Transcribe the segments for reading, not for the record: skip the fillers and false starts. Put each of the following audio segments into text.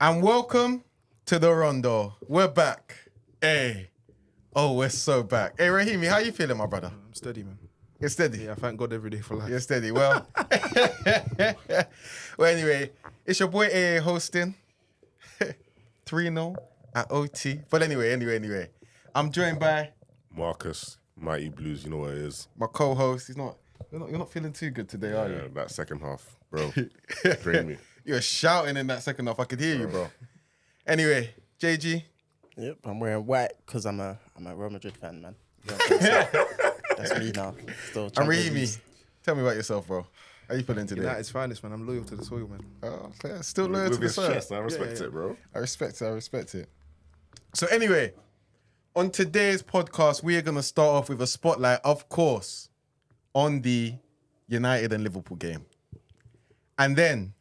And welcome to the Rondo. We're back. Hey. Oh, we're so back. Hey, Rahimi, how you feeling, my brother? I'm steady, man. You're steady? Yeah, I thank God every day for life. You're steady. Well, well, anyway, it's your boy AA hosting. 3-0 at OT. But anyway. I'm joined by Marcus, Mighty Blues, you know what it is. my co-host. You're not feeling too good today, are you? That second half, bro. Drain me. You're shouting in that second half. I could hear you, bro. Anyway, JG. Yep, I'm wearing white because I'm a Real Madrid fan, man. That's me now. Still I'm Champions Rahimi. League. Tell me about yourself, bro. How you feeling today? United's finest, man. I'm loyal to the soil, man. Oh, fair. Still loyal to With the his side. chest, I respect it, bro. I respect it. So anyway, on today's podcast, we are going to start off with a spotlight, of course, on the United and Liverpool game. And then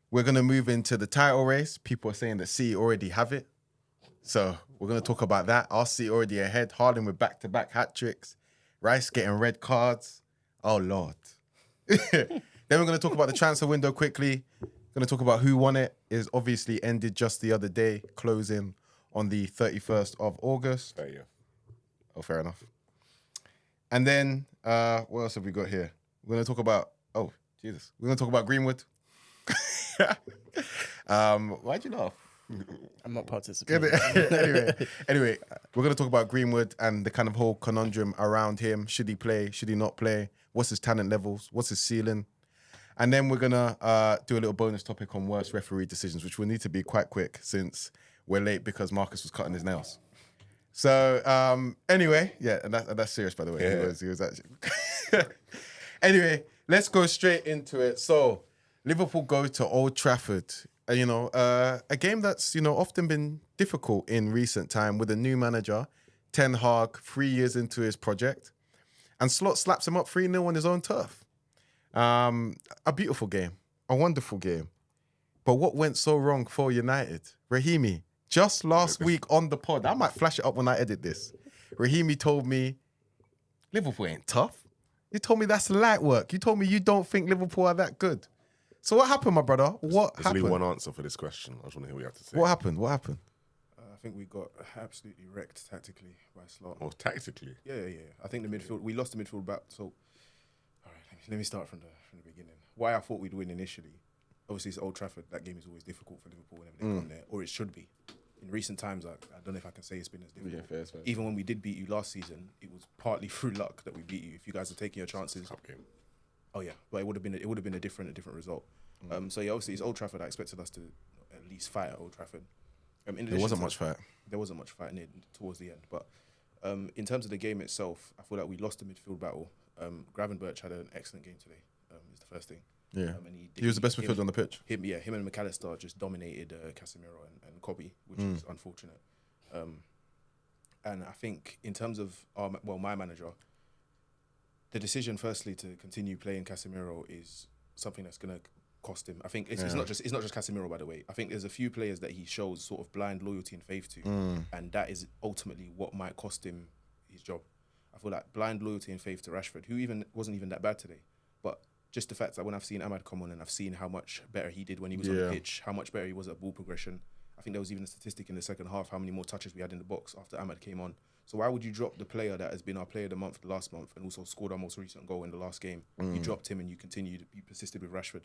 we're going to move into the title race. People are saying that City already have it. So we're going to talk about that. Our City already ahead. Haaland with back-to-back hat-tricks. Rice getting red cards. Oh, Lord. Then we're going to talk about the transfer window quickly. Going to talk about who won it. It obviously ended just the other day, closing on the 31st of August. Yeah. Oh, fair enough. And then, what else have we got here? We're going to talk about, We're going to talk about Greenwood. Why'd you laugh? I'm not participating. Anyway, we're going to talk about Greenwood and the kind of whole conundrum around him. Should he play? Should he not play? What's his talent levels? What's his ceiling? And then we're going to do a little bonus topic on worst referee decisions, which will need to be quite quick since we're late because Marcus was cutting his nails. So anyway, yeah, and that's serious, by the way. Yeah. He was actually... Anyway, let's go straight into it. So Liverpool go to Old Trafford. A game that's, often been difficult in recent time with a new manager, Ten Hag, 3 years into his project. And Slot slaps him up 3-0 on his own turf. A beautiful game, a wonderful game. But what went so wrong for United? Rahimi, just last week on the pod, I might flash it up when I edit this. Rahimi told me, Liverpool ain't tough. You told me that's light work. You told me you don't think Liverpool are that good. So what happened, my brother? What There's only happened? one answer for this question. I just want to hear what you have to say. What happened? I think we got absolutely wrecked tactically by Slot. Or tactically. Yeah. I think the midfield, we lost the midfield back. So, all right, let me start from the beginning. Why I thought we'd win initially. Obviously, it's Old Trafford. That game is always difficult for Liverpool whenever they come there, or it should be. In recent times, I don't know if I can say it's been as difficult. Yeah, fair. Even when we did beat you last season, it was partly through luck that we beat you. If you guys are taking your chances, Cup game. oh yeah, but it would have been a different result. So yeah, obviously it's Old Trafford. I expected us to at least fight at Old Trafford. There wasn't much fight. There wasn't much fighting in towards the end, but in terms of the game itself, I feel like we lost the midfield battle. Gravenberch had an excellent game today. Is the first thing. Yeah, and he was the best midfielder on the pitch. Him and McAllister just dominated Casemiro and Kobe, which is unfortunate. And I think in terms of my manager, the decision firstly to continue playing Casemiro is something that's going to cost him. I think it's not just Casemiro, by the way. I think there's a few players that he shows sort of blind loyalty and faith to, and that is ultimately what might cost him his job. I feel like blind loyalty and faith to Rashford, who wasn't even that bad today, but just the fact that when I've seen Ahmad come on and I've seen how much better he did when he was on the pitch, how much better he was at ball progression. I think there was even a statistic in the second half how many more touches we had in the box after Ahmad came on. So why would you drop the player that has been our player of the month the last month and also scored our most recent goal in the last game? You dropped him and you persisted with Rashford.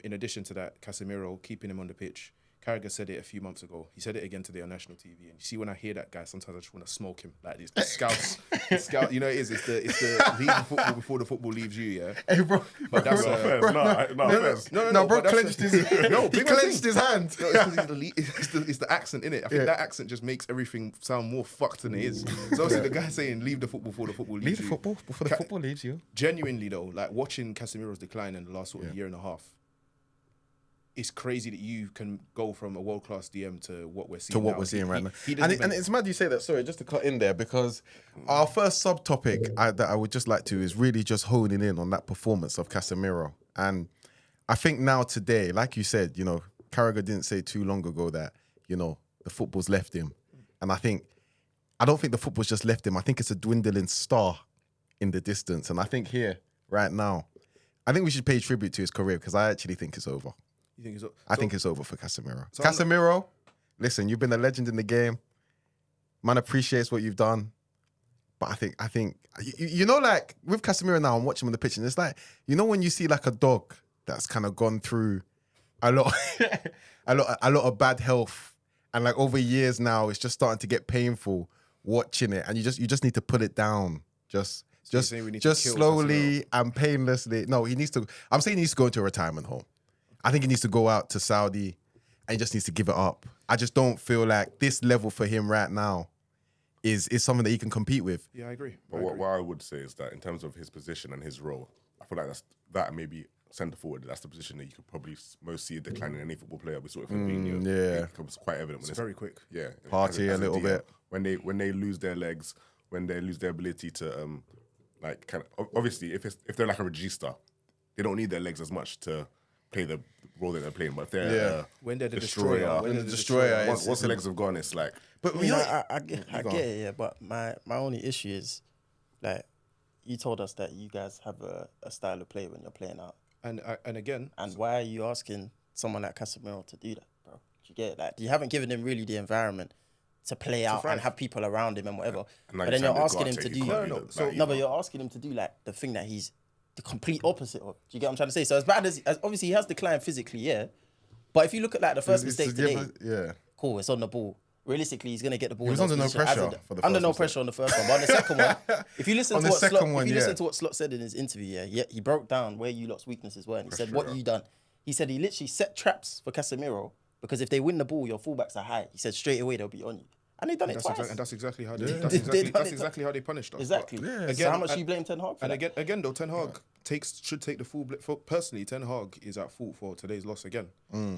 In addition to that, Casemiro, keeping him on the pitch. Carragher said it a few months ago. He said it again today on national TV. And you see, when I hear that guy, sometimes I just want to smoke him. Like this, the scout. You know, it's the leave the football before the football leaves you. Yeah. Hey, bro. But that's No, bro clenched his. He clenched his hand. No, it's the accent, innit? I think that accent just makes everything sound more fucked than it is. So obviously the guy saying leave the football before the football leaves you. Leave the football before the football leaves you. Genuinely though, like watching Casemiro's decline in the last sort of year and a half, it's crazy that you can go from a world-class DM to what we're seeing to what now. we're seeing right now. And it's mad you say that. Sorry, just to cut in there, because our first subtopic that I would just like to is really just honing in on that performance of Casemiro. And I think now today, like you said, Carragher didn't say too long ago that, the football's left him. And I don't think the football's just left him. I think it's a dwindling star in the distance. And I think here, right now, I think we should pay tribute to his career because I actually think it's over. You think it's? I think it's over for Casemiro. So I'm Casemiro, listen, you've been a legend in the game. Man appreciates what you've done. But I think, you know, like with Casemiro now, I'm watching him on the pitch, and it's like, you know, when you see like a dog that's kind of gone through a lot, a lot of bad health, and like over years now, it's just starting to get painful watching it, and you just need to put it down, just slowly and painlessly. No, he needs to. I'm saying he needs to go into a retirement home. I think he needs to go out to Saudi, and he just needs to give it up. I just don't feel like this level for him right now is something that he can compete with. Yeah, I agree. But what I would say is that in terms of his position and his role, I feel like that maybe centre forward. That's the position that you could probably most see a decline in any football player. We saw it from Fabinho. Yeah, it becomes quite evident when It's very quick. Yeah, Party a little bit when they lose their legs, when they lose their ability to like kind of obviously if they're like a regista, they don't need their legs as much to play the role that they're playing. But if they're when they're the destroyer, once the legs have gone, it's like. But you know, I get it, yeah. But my only issue is, like, you told us that you guys have a style of play when you're playing out, and again, and why are you asking someone like Casemiro to do that, bro? Do you get it? Like, you haven't given him really the environment to play out and have people around him and whatever. But then you're asking him to do but you're asking him to do like the thing that he's the complete opposite of. Do you get what I'm trying to say? So as bad as obviously he has declined physically, yeah. But if you look at like the first mistake today, cool, it's on the ball. Realistically, he's going to get the ball. He was under no pressure for the under first no mistake. pressure on the first one. But on the second one, if you listen to what Slot said in his interview, he broke down where you lot's weaknesses were, and he said, "What you done?" He said he literally set traps for Casemiro because if they win the ball, your fullbacks are high. He said straight away they'll be on you, and they done it twice. And that's exactly how that's exactly how they punished us. Exactly. Again, so how much do you blame Ten Hag for and that? again, though, Ten Hag should take the full. Personally, Ten Hag is at fault for today's loss again.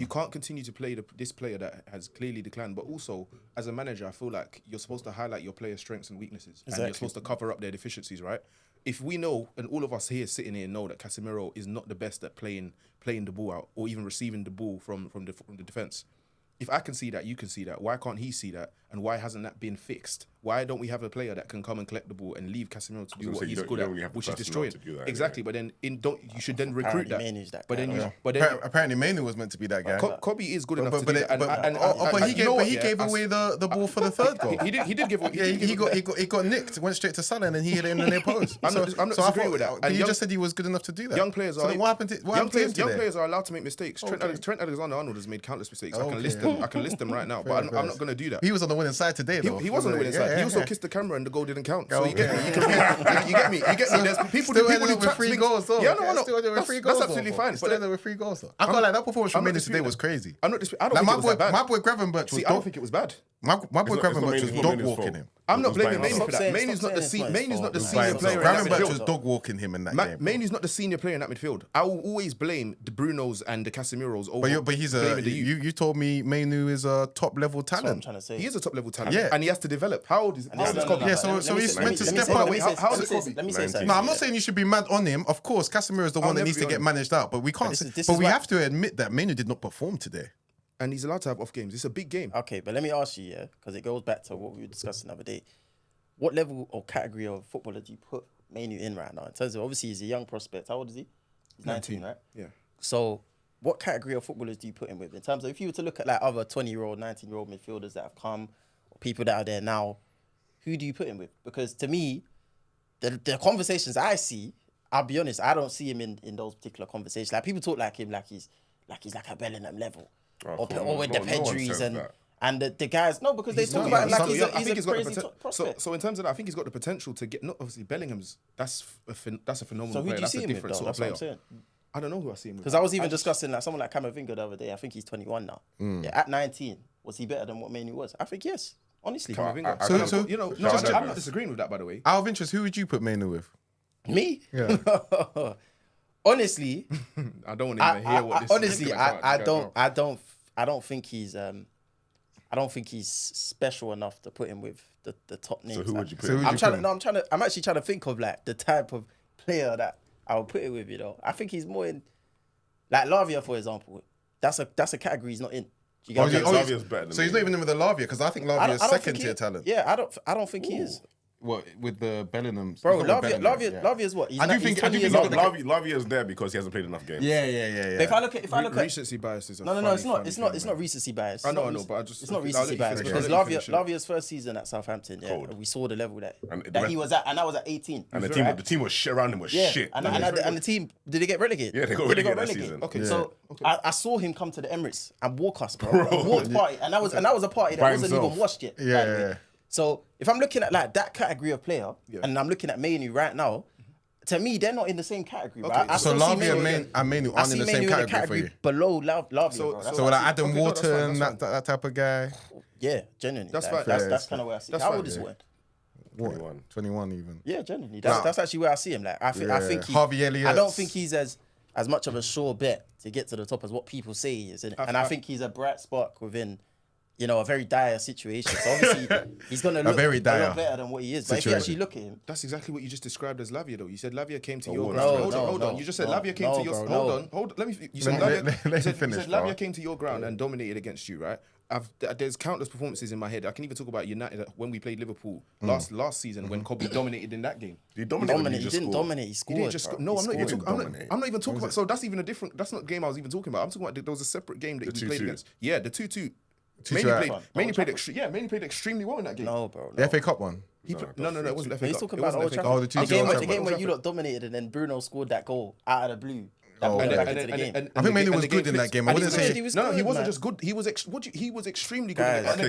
You can't continue to play this player that has clearly declined. But also, as a manager, I feel like you're supposed to highlight your players' strengths and weaknesses, and you're supposed to cover up their deficiencies, right? If we know, and all of us here sitting here know that Casemiro is not the best at playing the ball out or even receiving the ball from the defense. If I can see that, you can see that. Why can't he see that? And why hasn't that been fixed? Why don't we have a player that can come and collect the ball and leave Casemiro to do what he's good at, which is destroying? Exactly, but then you should then recruit that. But then apparently Mainu was meant to be that guy. Kobe is good enough to do that. But he gave away the ball for the third goal. He did give away. He got nicked, went straight to Salah, and then he hit it in the near post. I'm not disagreeing with that. And you just said he was good enough to do that. Young players are. What happened to him today? Young players are allowed to make mistakes. Trent Alexander-Arnold has made countless mistakes. I can list them right now, but I'm not going to do that. He was on the winning side today, though. He was on the winning side. He also kissed the camera and the goal didn't count. So you get me. You get me. There's people do with 3 goals. Yeah, no. That's absolutely fine. Still ended with 3 goals. I can't lie. That performance from Mainu today was crazy. I don't think it was bad. My boy Gravenberch was. I don't think it was bad. My boy Gravenberch was dog walking him. I'm not blaming Mainu for that. Mainu's not the senior player in that Gravenberch midfield. was dog walking him in that game. Mainu's not the senior player in that midfield. I will always blame the Brunos and the Casemiros over. But he's you told me Mainu is a top level talent. That's what I'm trying to say. He is a top level talent. Yeah. And he has to develop. How old is Kobe? Yeah, so he's meant to step up. How old is Kobe? Let me say something. No, I'm not saying you should be mad on him. Of course, Casemiro is the one that needs to get managed out. But we can't. But we have to admit that Mainu did not perform today. And he's allowed to have off games. It's a big game. Okay, but let me ask you, yeah, because it goes back to what we were discussing the other day. What level or category of footballer do you put Mainu in right now? In terms of, obviously, he's a young prospect. How old is he? He's 19, right? Yeah. So what category of footballers do you put him with? In terms of, if you were to look at like other 20-year-old, 19-year-old midfielders that have come, or people that are there now, who do you put him with? Because to me, the conversations I see, I'll be honest, I don't see him in those particular conversations. Like, people talk like him like he's like a Bellingham level. Or with the Pedris and the guys. No, because they talk about him like he's a crazy prospect. So in terms of that, I think he's got the potential to get, not obviously Bellingham's, that's a phenomenal so who player. Do you That's see a him different with, sort of player. player. I don't know who I see him with. Because I was even discussing like someone like Camavinga the other day. I think he's 21 now. Yeah, at 19, was he better than what Mainu was? I think yes. Honestly. Camavinga. So you know, I'm not disagreeing with that, by the way. Out of interest, who would you put Mainu with? Me? Yeah. Honestly, I don't want to even hear what this honestly, I don't think he's special enough to put him with the top names. So who would you put? I'm actually trying to think of like the type of player that I would put it with. You know, I think he's more in like Lavia, for example. That's a category he's not in. He's better than so he's not even in with the Lavia because I think Lavia is second tier talent. Yeah, I don't think he is. What with the Bellinghams? Bro, He's not with Bellingham, yeah. Lavia's what? He's I do he's think- I 20 do years think old. Lavia's there because he hasn't played enough games. Yeah. But if I look at recency bias is a no, funny, it's not. funny It's not. thing, It's man. not recency bias. I know, but I just- it's not I'll let recency you bias finish. because I'll let you finish it. Lavia's first season at Southampton, Cold. we saw the level that And the he rest- was at, and that was at 18. And the Right? team was shit around him was shit. And the team, did they get relegated? Yeah, they got relegated that season. Okay, So I saw him come to the Emirates and walk us, bro. And walked party, and that was a party that By wasn't himself. even watched yet. Yeah, by the way. yeah. So if I'm looking at like that category of player, and I'm looking at Mainu right now, to me they're not in the same category. Okay, Right? I So still see Lavia Mainu- and Mainu I aren't see in the Mainu same in the category for category you. below Lavia. So- bro. That's So what like I see. Adam Okay, no, that's fine, Wharton, that's that type of guy. Yeah, genuinely. That's Like, fine. That's kind of where I see. That's How fine, old is yeah. Wharton? 21. 21 even. Yeah, genuinely. That's actually where I see him. Like I think Yeah. Harvey Elliott. I don't think he's as much of a sure bet to get to the top as what people say he is. And I think he's a bright spark within, a very dire situation. So obviously he's gonna look very a dire lot better than what he is. But if you situation. actually look at him, That's exactly what you just described as Lavia, though. You said Lavia came to your what? ground. No, Hold on. You just said Lavia came to your. bro, Hold no. on. Hold. Let me. You said Let Lavia. me You said finish, Lavia bro. came to your ground and dominated against you, right? There's countless performances in my head. I can even talk about United when we played Liverpool last season when Kobe dominated in that game. He dominated. he didn't dominate. He He scored. didn't just bro. no. He I'm not even scored. talking. I'm not even talking about. So that's even a different. That's not the game I was even talking about. I'm talking about there was a separate game that we played 2-2. against. Yeah, the 2-2. 2-2 Mainly out. played. Mainly played extremely well in that game. No, bro. The FA Cup one. No, it wasn't FA He's Cup. talking It about wasn't Old FA Cup. Trafford. Oh, the 2-2 the game, Old the Trafford. game where you lot dominated and then Bruno scored that goal out of the blue. That brought And it then- back into the game. I think Mainu was good in that game. I And he wouldn't was say- good, he was no, he good, wasn't man. just good. He was extremely good. Guys. And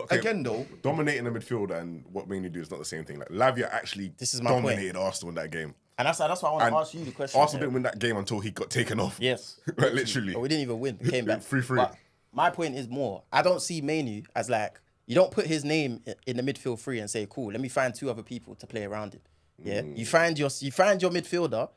Okay, again, though, dominating the midfield and what Mainly do is not the same thing. Like Lavia actually This is my point. dominated Arsenal in that game. And that's why I want And to ask you the question. Arsenal yeah. didn't win that game until he got taken off. Yes. Like, literally. But we didn't even win. We came back. 3-3. But my point is more. I don't see Mainu as like, you don't put his name in the midfield three and say, cool, let me find two other people to play around him. Yeah. You find your midfielder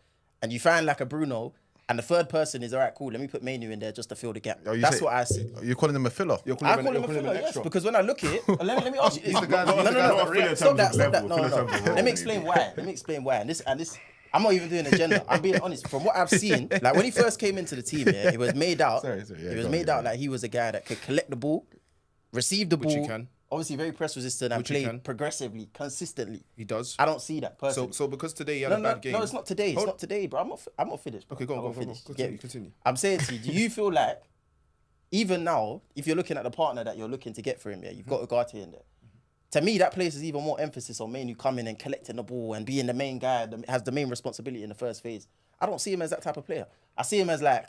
and you find like a Bruno and the third person is all right, cool, let me put Mainu in there just to fill the gap. Oh, you That's say- what I see. You're calling him a filler. you're I calling call him a you're calling filler, an yes, extra. because when I look at it, let me ask you. He's the guy- no, he's the guy no, not a filler in stop terms that, of stop that. level, No, filler in no. terms of role, Let me explain why. Let me explain why. And this, I'm not even doing agenda. I'm being honest. From what I've seen, like when he first came into the team, yeah, it was made out. Sorry, yeah, it was go on, made yeah. out like he was a guy that could collect the ball, receive the Which he ball, can. obviously very press resistant and Which he play can. progressively, consistently. He does. I don't see that personally. So because today he had no, a no, bad game. no, it's not today. It's Hold- not today, bro. I'm not finished. Bro. Okay, go on, I'm go not on, finished. continue, Get me? continue. I'm saying to you, do you feel like even now, if you're looking at the partner that you're looking to get for him, yeah, you've got Ugarte in there. To me, that places even more emphasis on Mainu coming and collecting the ball and being the main guy that has the main responsibility in the first phase. I don't see him as that type of player. I see him as like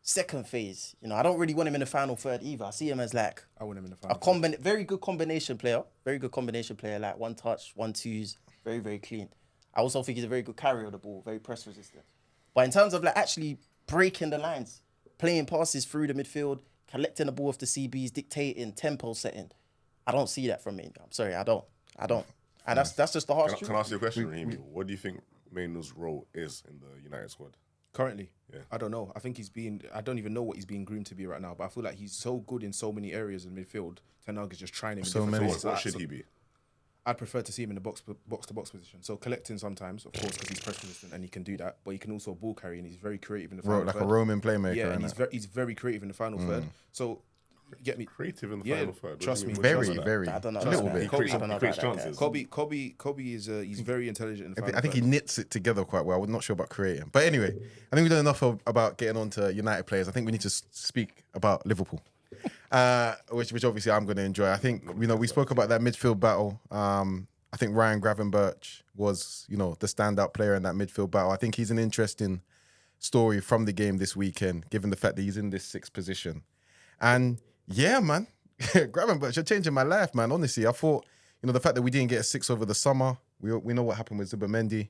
second phase. I don't really want him in the final third either. I see him as like I want him in the final. very good combination player. Very good combination player, like one touch, 1-2s, very, very clean. I also think he's a very good carrier of the ball, very press resistant. But in terms of like actually breaking the lines, playing passes through the midfield, collecting the ball off the CBs, dictating, tempo setting, I don't see that from me. I'm sorry, I don't. And that's just the harsh truth. Can I ask you a question, Raheem? What do you think Mainu's role is in the United squad? Currently, Yeah. I don't know. I think I don't even know what he's being groomed to be right now. But I feel like he's so good in so many areas in midfield. Ten Hag is just trying him in So different many. places. What should he be? I'd prefer to see him in the box to box position. So collecting sometimes, of course, because he's press resistant and he can do that. But he can also ball carry and he's very creative in the final Like third. a Roman playmaker. Yeah, and innit? he's very creative in the final third. So get me. Creative in the Yeah, final third. What do trust you me. mean? Very, Trust that. very. I don't know. A about little that. bit. He creates- I don't know he creates about that, chances. Kobe is he's very intelligent in the final I think he third. knits it together quite well. I'm not sure about creating. But anyway, I think we've done enough about getting on to United players. I think we need to speak about Liverpool, which obviously I'm going to enjoy. I think, we spoke about that midfield battle. I think Ryan Gravenberch was, the standout player in that midfield battle. I think he's an interesting story from the game this weekend, given the fact that he's in this sixth position. And yeah, man, Gravenberch, you're changing my life, man. Honestly, I thought, the fact that we didn't get a 6 over the summer, we know what happened with Zubimendi.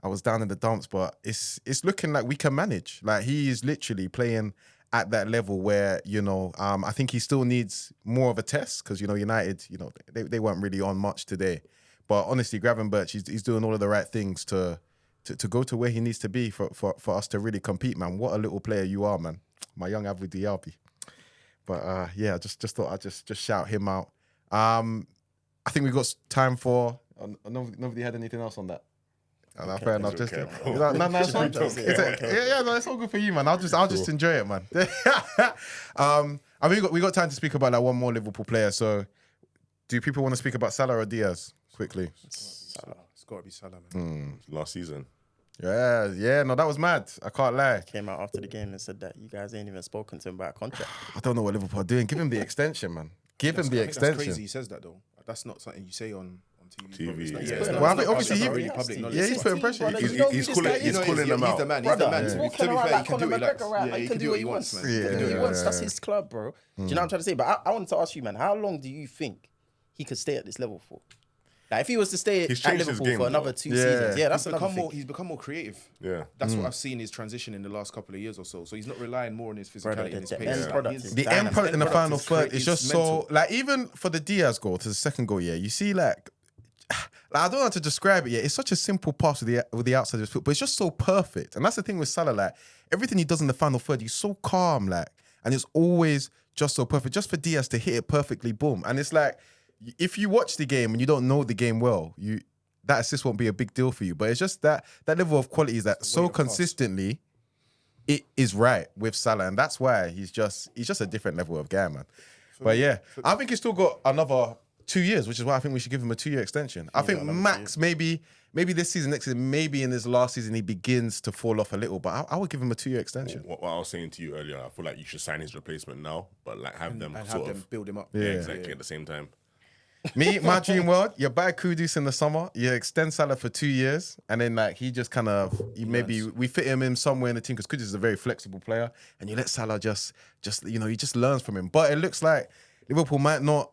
I was down in the dumps, but it's looking like we can manage. Like, he is literally playing at that level where, I think he still needs more of a test because, United, they weren't really on much today. But honestly, Gravenberch, he's doing all of the right things to go to where he needs to be for us to really compete, man. What a little player you are, man. My young Abu Diaby. But yeah, just thought I'd just shout him out. I think we got time for. Nobody had anything else on that. No, fair enough. Just okay, bro. no, it's fine. No, it's all good for you, man. I'll just enjoy it, man. I mean, we got time to speak about like one more Liverpool player. So, do people want to speak about Salah or Diaz? quickly. It's got to be Salah, man. Last season. Yeah, no, that was mad. I can't lie. Came out after the game and said that you guys ain't even spoken to him about a contract. I don't know what Liverpool are doing. Give him the extension, man. Give him the I think extension. That's crazy. He says that though. That's not something you say on TV. TV, It's not- yeah. it's not- Well, I it's mean, not obviously, public- he- not really public knowledge. Yeah, he's putting pressure. Brother, He's you know who this calling- guy he's is? calling them out. He's the man. Brother, He's the man. he's To walking be around fair, like he can do Conor what he likes. McGregor, right? Yeah, Like, he can do what he wants, man. He can do what he wants. That's his club, bro. Do you know what I'm trying to say? But I wanted to ask you, man, how long do you think he could stay at this level for? Like, if he was to stay He's at changed his Liverpool game, for another though. 2 Yeah. seasons, yeah, that's another thing. He's become more creative. Yeah. That's what I've seen his transition in the last couple of years or so. So he's not relying more on his physicality Brother, and his the pace. end Like, product he's- is The dynamite. end product in the End product final is third cra- is just is so mental. like even for the Diaz goal to the second goal, yeah, you see like I don't know how to describe it yet. It's such a simple pass with the outside of his foot, but it's just so perfect. And that's the thing with Salah, like everything he does in the final third, he's so calm, like, and it's always just so perfect. Just for Diaz to hit it perfectly, boom. And it's like if you watch the game and you don't know the game well, that assist won't be a big deal for you. But it's just that level of quality is that so of pass. consistently it is right with Salah, and that's why he's just a different level of guy, man. But yeah, I think he's still got another 2 years, which is why I think we should give him a 2-year extension. I think max maybe this season, next season, maybe in his last season he begins to fall off a little, but I would give him a 2-year extension. What I was saying to you earlier, I feel like you should sign his replacement now, but like have them and sort have them of build him up. yeah, exactly at the same time. My dream world, you buy Kudus in the summer, you extend Salah for 2 years, and then like he just kind of we fit him in somewhere in the team because Kudus is a very flexible player, and you let Salah just he just learns from him. But it looks like Liverpool might not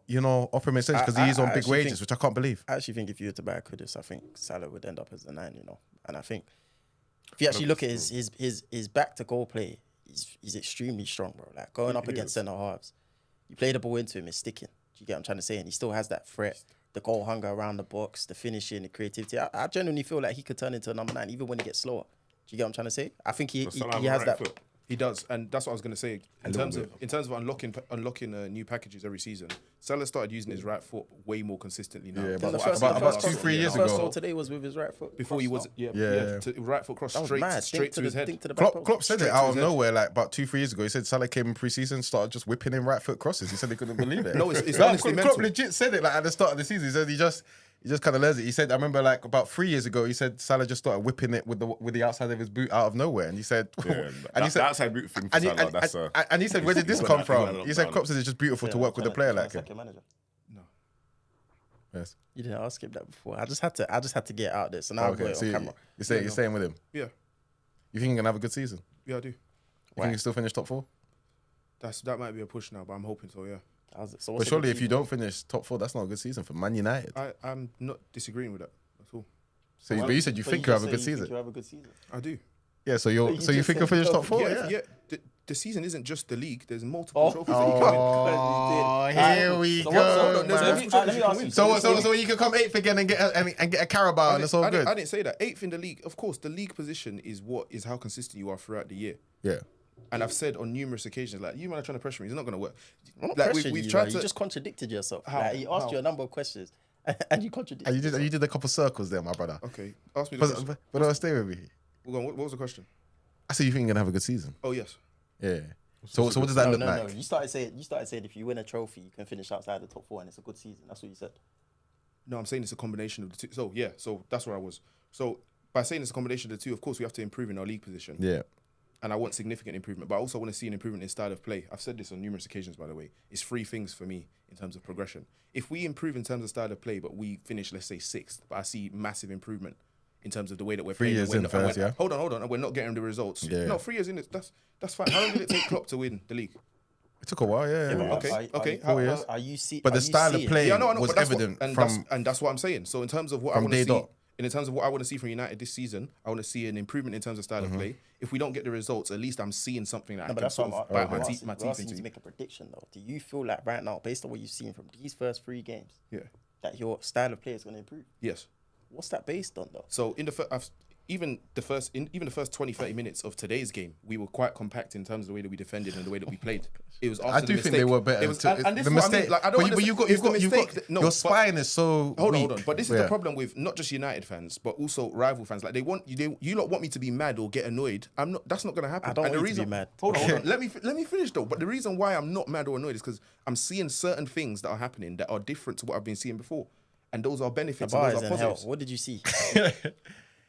offer him an extension because he's on big actually wages, think- which I can't believe. I actually think if you were to buy Kudus, I think Salah would end up as the 9, And I think if you actually look at his back to goal play, he's extremely strong, bro. Like going up against centre halves, you play the ball into him, it's sticking. Do you get what I'm trying to say? And he still has that threat, the goal hunger around the box, the finishing, the creativity. I genuinely feel like he could turn into a number 9 even when he gets slower. Do you get what I'm trying to say? I think he Salah have a has right that. foot. He does, and that's what I was going to say. In terms of unlocking new packages every season, Salah started using his right foot way more consistently now. Yeah, Than but what I've seen about in the last 2-3 couple of years The ago. first goal today was with his right foot. Before he was Yeah. right foot cross That was straight mad. straight to his head. Think to the back post. Klopp said it Straight to out of his head. nowhere, like about 2-3 years ago. He said Salah came in pre-season, started just whipping in right foot crosses. He said he couldn't believe it. No, it's Like, honestly Klopp mental. legit said it like at the start of the season. He said he just kind of learns it. He said, I remember like about 3 years ago, he said Salah just started whipping it with the outside of his boot out of nowhere, and he said, Yeah, and he that said, outside boot thing for and he, Salah, that's and he said, where did this He's come got from? that He said, lockdown. Klopp said it's just beautiful to work with a player like him. Your manager. Yes. You didn't ask him that before. I just had to get out there. So now I've got Okay, it so on camera. you're staying with him. Yeah, You think you're gonna have a good season? yeah, I do. You think you still finish top 4? That might be a push now, but I'm hoping so. Yeah, So But what's surely the if you don't finish top 4, that's not a good season for Man United. I'm not disagreeing with that at all. So, but you said you think you have a good season. You have a good season. I do. Yeah, so you you just think said you'll finish you top 4? yeah. The season isn't just the league. There's multiple trophies that you can win. Oh, here we So go. hold on, there's man. multiple trophies you can win. So you can come 8th again and get a Carabao, and it's all good. I didn't say that. 8th in the league. Of course, the league position is how consistent you are throughout the year. Yeah. And I've said on numerous occasions, like, you man are trying to pressure me. It's not going to work. I'm not Like, pressuring we've you, tried bro. to. You just contradicted yourself. How? Like, he asked How? you a number of questions, and you contradicted. And you did a couple circles there, my brother. Okay, ask me the question. But no, stay with me. Hold on, what was the question? I said you think you're gonna have a good season. Oh, yes. Yeah. So what does that No, look no, like? no. You started saying if you win a trophy, you can finish outside the top 4, and it's a good season. That's what you said. No, I'm saying it's a combination of the two. So, yeah, so that's where I was. So, by saying it's a combination of the two, of course, we have to improve in our league position. Yeah. And I want significant improvement, but I also want to see an improvement in style of play. I've said this on numerous occasions, by the way. It's 3 things for me in terms of progression. If we improve in terms of style of play, but we finish, let's say, 6th, but I see massive improvement in terms of the way that we're 3 playing. years and in we're first, not- yeah. Hold on, and we're not getting the results. Yeah. No, 3 years in, that's fine. How long did it take Klopp to win the league? It took a while, yeah. Okay. Are you see? But are the you style of seeing- play Yeah, no, I know, was but that's evident and that's what I'm saying. So in terms of what I from want to day see, dot. in terms of what I want to see from United this season, I want to see an improvement in terms of style of play. If we don't get the results, at least I'm seeing something that I No, but can that's what sort of I'm bite my asking. teeth We're asking you to into. make a prediction, though. Do you feel like right now, based on what you've seen from these first 3 games, Yeah. that your style of play is going to improve? Yes. What's that based on, though? So in even the first 20, 30 minutes of today's game, we were quite compact in terms of the way that we defended and the way that we played. It was after I the do mistake. think they were better. It was, and this The is what I mean. mistake, Like, I don't but you've got your but- spine is so Hold weak. on. But this is Yeah. the problem with not just United fans, but also rival fans. Like you lot want me to be mad or get annoyed. I'm not. That's not going to happen. I don't And want the you to reason, be mad. Hold on. Let me finish though. But the reason why I'm not mad or annoyed is because I'm seeing certain things that are happening that are different to what I've been seeing before. and those are The benefits bar and is those are in hell. positives. What did you see?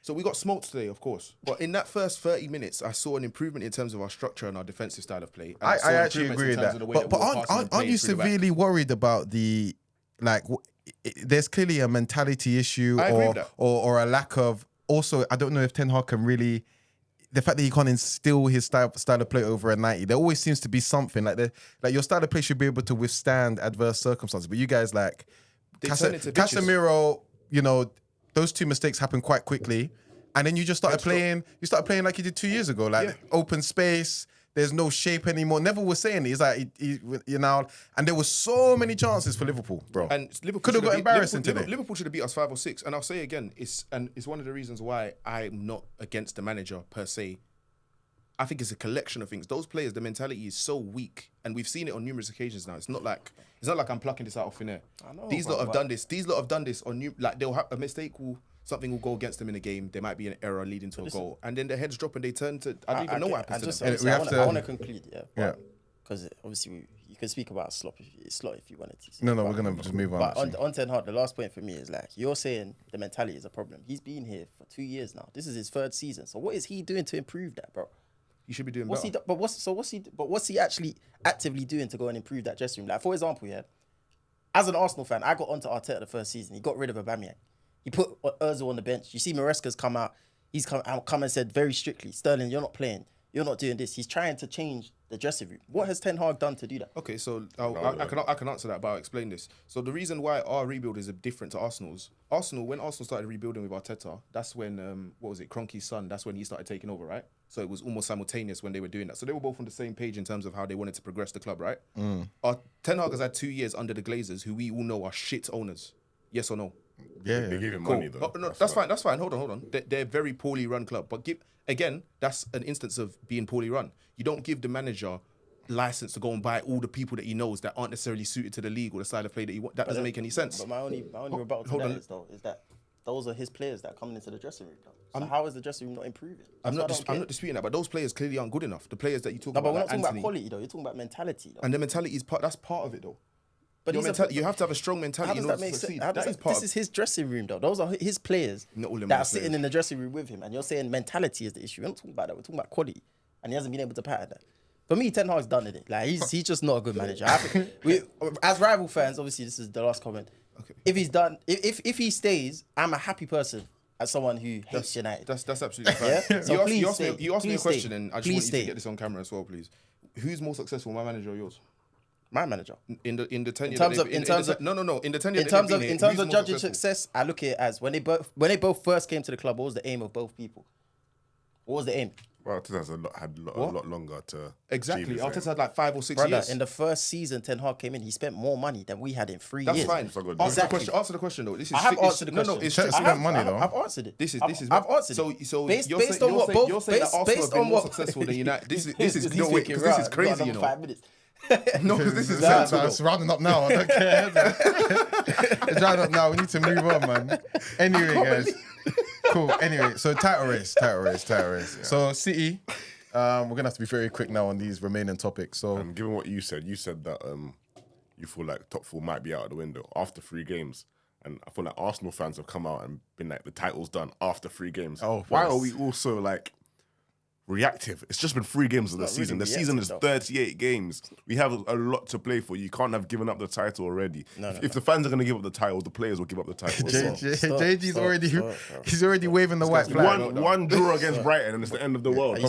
So we got smoked today, of course. But in that first 30 minutes, I saw an improvement in terms of our structure and our defensive style of play. And I saw actually improvements agree in with terms that. of the way But we were passing and aren't playing you through the back. severely worried about the like? There's clearly a mentality issue, I agree with that. or a lack of. Also, I don't know if Ten Hag can really. The fact that he can't instill his style of play over a 90, there always seems to be something like your style of play should be able to withstand adverse circumstances. But you guys like They turn into bitches. Casemiro, those two mistakes happened quite quickly, and then you just started playing. You started playing like you did 2 years ago, like open space. There's no shape anymore. Neville was saying it. He's like, and there were so many chances for Liverpool, bro. And Liverpool could have got embarrassing today. Liverpool should have beat us 5 or 6. And I'll say again, it's one of the reasons why I'm not against the manager per se. I think it's a collection of things. Those players, the mentality is so weak, and we've seen it on numerous occasions now. It's not like I'm plucking this out of thin air. I know, These lot have done this. These lot have done this on new. Like they'll have a mistake. Something will go against them in a game. There might be an error leading to a goal, and then their heads drop and they turn to. I don't even know what happens to them. I want to conclude, Yeah. because obviously you can speak about slot if you wanted to. No, we're gonna just move on. But on Ten Hag, the last point for me is like you're saying the mentality is a problem. He's been here for 2 years now. This is his 3rd season. So what is he doing to improve that, bro? You should be doing What's better. what's he actually actively doing to go and improve that dressing room? Like for example, as an Arsenal fan, I got onto Arteta the first season. He got rid of Aubameyang. He put Ozil on the bench. You see Maresca's come out. He's come and said very strictly, Sterling, you're not playing. You're not doing this. He's trying to change the dressing room. What has Ten Hag done to do that? Okay, so I can answer that, but I'll explain this. So the reason why our rebuild is different to Arsenal's. When Arsenal started rebuilding with Arteta, that's when Kroenke's son. That's when he started taking over, right? So it was almost simultaneous when they were doing that. So they were both on the same page in terms of how they wanted to progress the club, right? Ten Hag has had 2 years under the Glazers, who we all know are shit owners. Yes or no? They gave him money though. Oh, no, that's fine. That's fine. Hold on. They're a very poorly run club. But that's an instance of being poorly run. You don't give the manager license to go and buy all the people that he knows that aren't necessarily suited to the league or the style of play that he wants. That doesn't make any sense. But my only rebuttal to that is that those are his players that are coming into the dressing room. So how is the dressing room not improving? I'm not disputing that, but those players clearly aren't good enough. The players that you talk about, but we're not like talking Anthony, about quality though. You're talking about mentality. Though. and the mentality is part of it though. But you have to have a strong mentality in order to succeed. This is his dressing room, though. Those are his players Not all of them that are are sitting players. in the dressing room with him. And you're saying mentality is the issue. We're not talking about that. We're talking about quality. And he hasn't been able to pattern that. For me, Ten Hag's done it. Like he's just not a good manager. I think as rival fans, obviously this is the last comment. Okay. If he's done, if he stays, I'm a happy person as someone who hates United. That's absolutely fine. Yeah? So You asked me a please question, stay. and I just Please want you stay. to get this on camera as well, please. Who's more successful, my manager or yours? My manager. In the tenure. In terms of in the tenure. in terms of judging success, I look at it as when they both first came to the club. What was the aim of both people? What was the aim? Well, Arteta's had a lot longer to Exactly. achieve his Arteta's aim. had like 5 or 6 Brother, years. in the first season, Ten Hag came in. He spent more money than we had in 3 That's years. fine. So good. Answer the question though. This is I have answered the No, question. it's Spent just money though. I've answered it. This is I've answered so it. so Based you're on saying, what you're both saying that Arsenal based have been on more what successful than United. This is He's no wait thinking, because this is right, crazy, we've got you know. another 5 minutes. No, because this is That's sensible. rounding up now. I don't care. It's rounding up now. We need to move on, man. Anyway, guys. Cool. Anyway, so title race. Yeah. So City, we're gonna have to be very quick now on these remaining topics. So And given what you said that you feel like top 4 might be out of the window after 3 games. And I feel like Arsenal fans have come out and been like, the title's done after 3 games. Oh, why yes. are we also like reactive? It's just been 3 games of the not season. really The season is reactive, though. 38 games. We have a lot to play for. You can't have given up the title already. No, if the fans are going to give up the title, the players will give up the title. as well. JG's already waving the white flag. One draw against Brighton and it's the end of the world. Are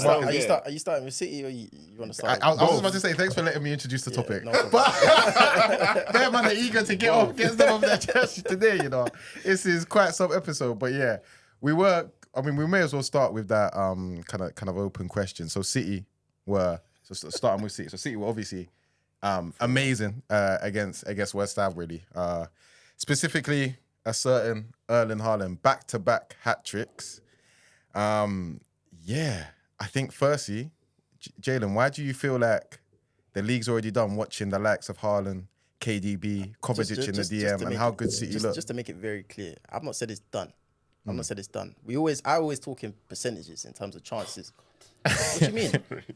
you starting with City or you want to start? I was about to say thanks for letting me introduce the topic. no problem. But them man are eager to get them off their chest today. You know, this is quite some episode. But yeah, we may as well start with that kind of open question. So City were starting with City. So City were obviously amazing against West Ham. Really, specifically a certain Erling Haaland back-to-back hat tricks. Yeah, I think firstly, Jalen, why do you feel like the league's already done watching the likes of Haaland, KDB, Kovacic in the DM, and how good City look? Just to make it very clear, I've not said it's done. I've not said it's done. I always talk in percentages in terms of chances. What do you mean,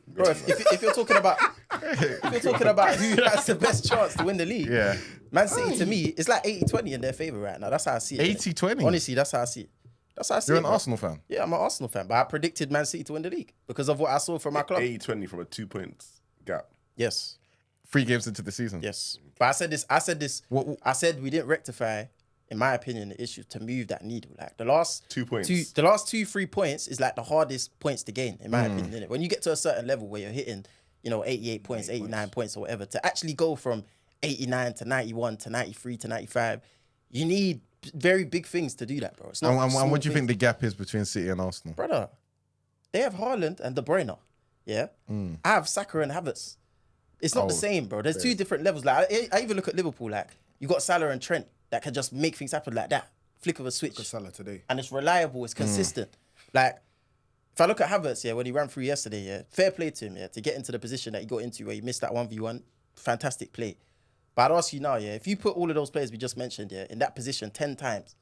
bro? If you're talking about if you're talking about who has the best chance to win the league, Yeah. Man City to me, it's like 80-20 in their favour right now. That's how I see it. 80-20? Honestly, that's how I see it. That's how I see You're it. an bro. Arsenal fan. Yeah, I'm an Arsenal fan, but I predicted Man City to win the league because of what I saw from my club. 80-20 from a 2 points gap. Yes. 3 games into the season. Yes. But I said this. What- I said we didn't rectify, in my opinion, the issue to move that needle. Like the last 2 points. the last 2-3 points is like the hardest points to gain, in my opinion. Innit? When you get to a certain level where you're hitting, 88 points, 89 points or whatever, to actually go from 89 to 91 to 93 to 95, you need very big things to do that, bro. It's not And small what do you think things. the gap is between City and Arsenal? Brother, they have Haaland and De Bruyne. Yeah? I have Saka and Havertz. It's not the same, bro. There's 2 different levels. Like I even look at Liverpool, like you got Salah and Trent that can just make things happen like that. Flick of a switch. Salah today. And it's reliable, it's consistent. Like, if I look at Havertz, yeah, when he ran through yesterday, yeah, fair play to him, yeah, to get into the position that he got into where he missed that 1v1, fantastic play. But I'd ask you now, yeah, if you put all of those players we just mentioned, yeah, in that position 10 times,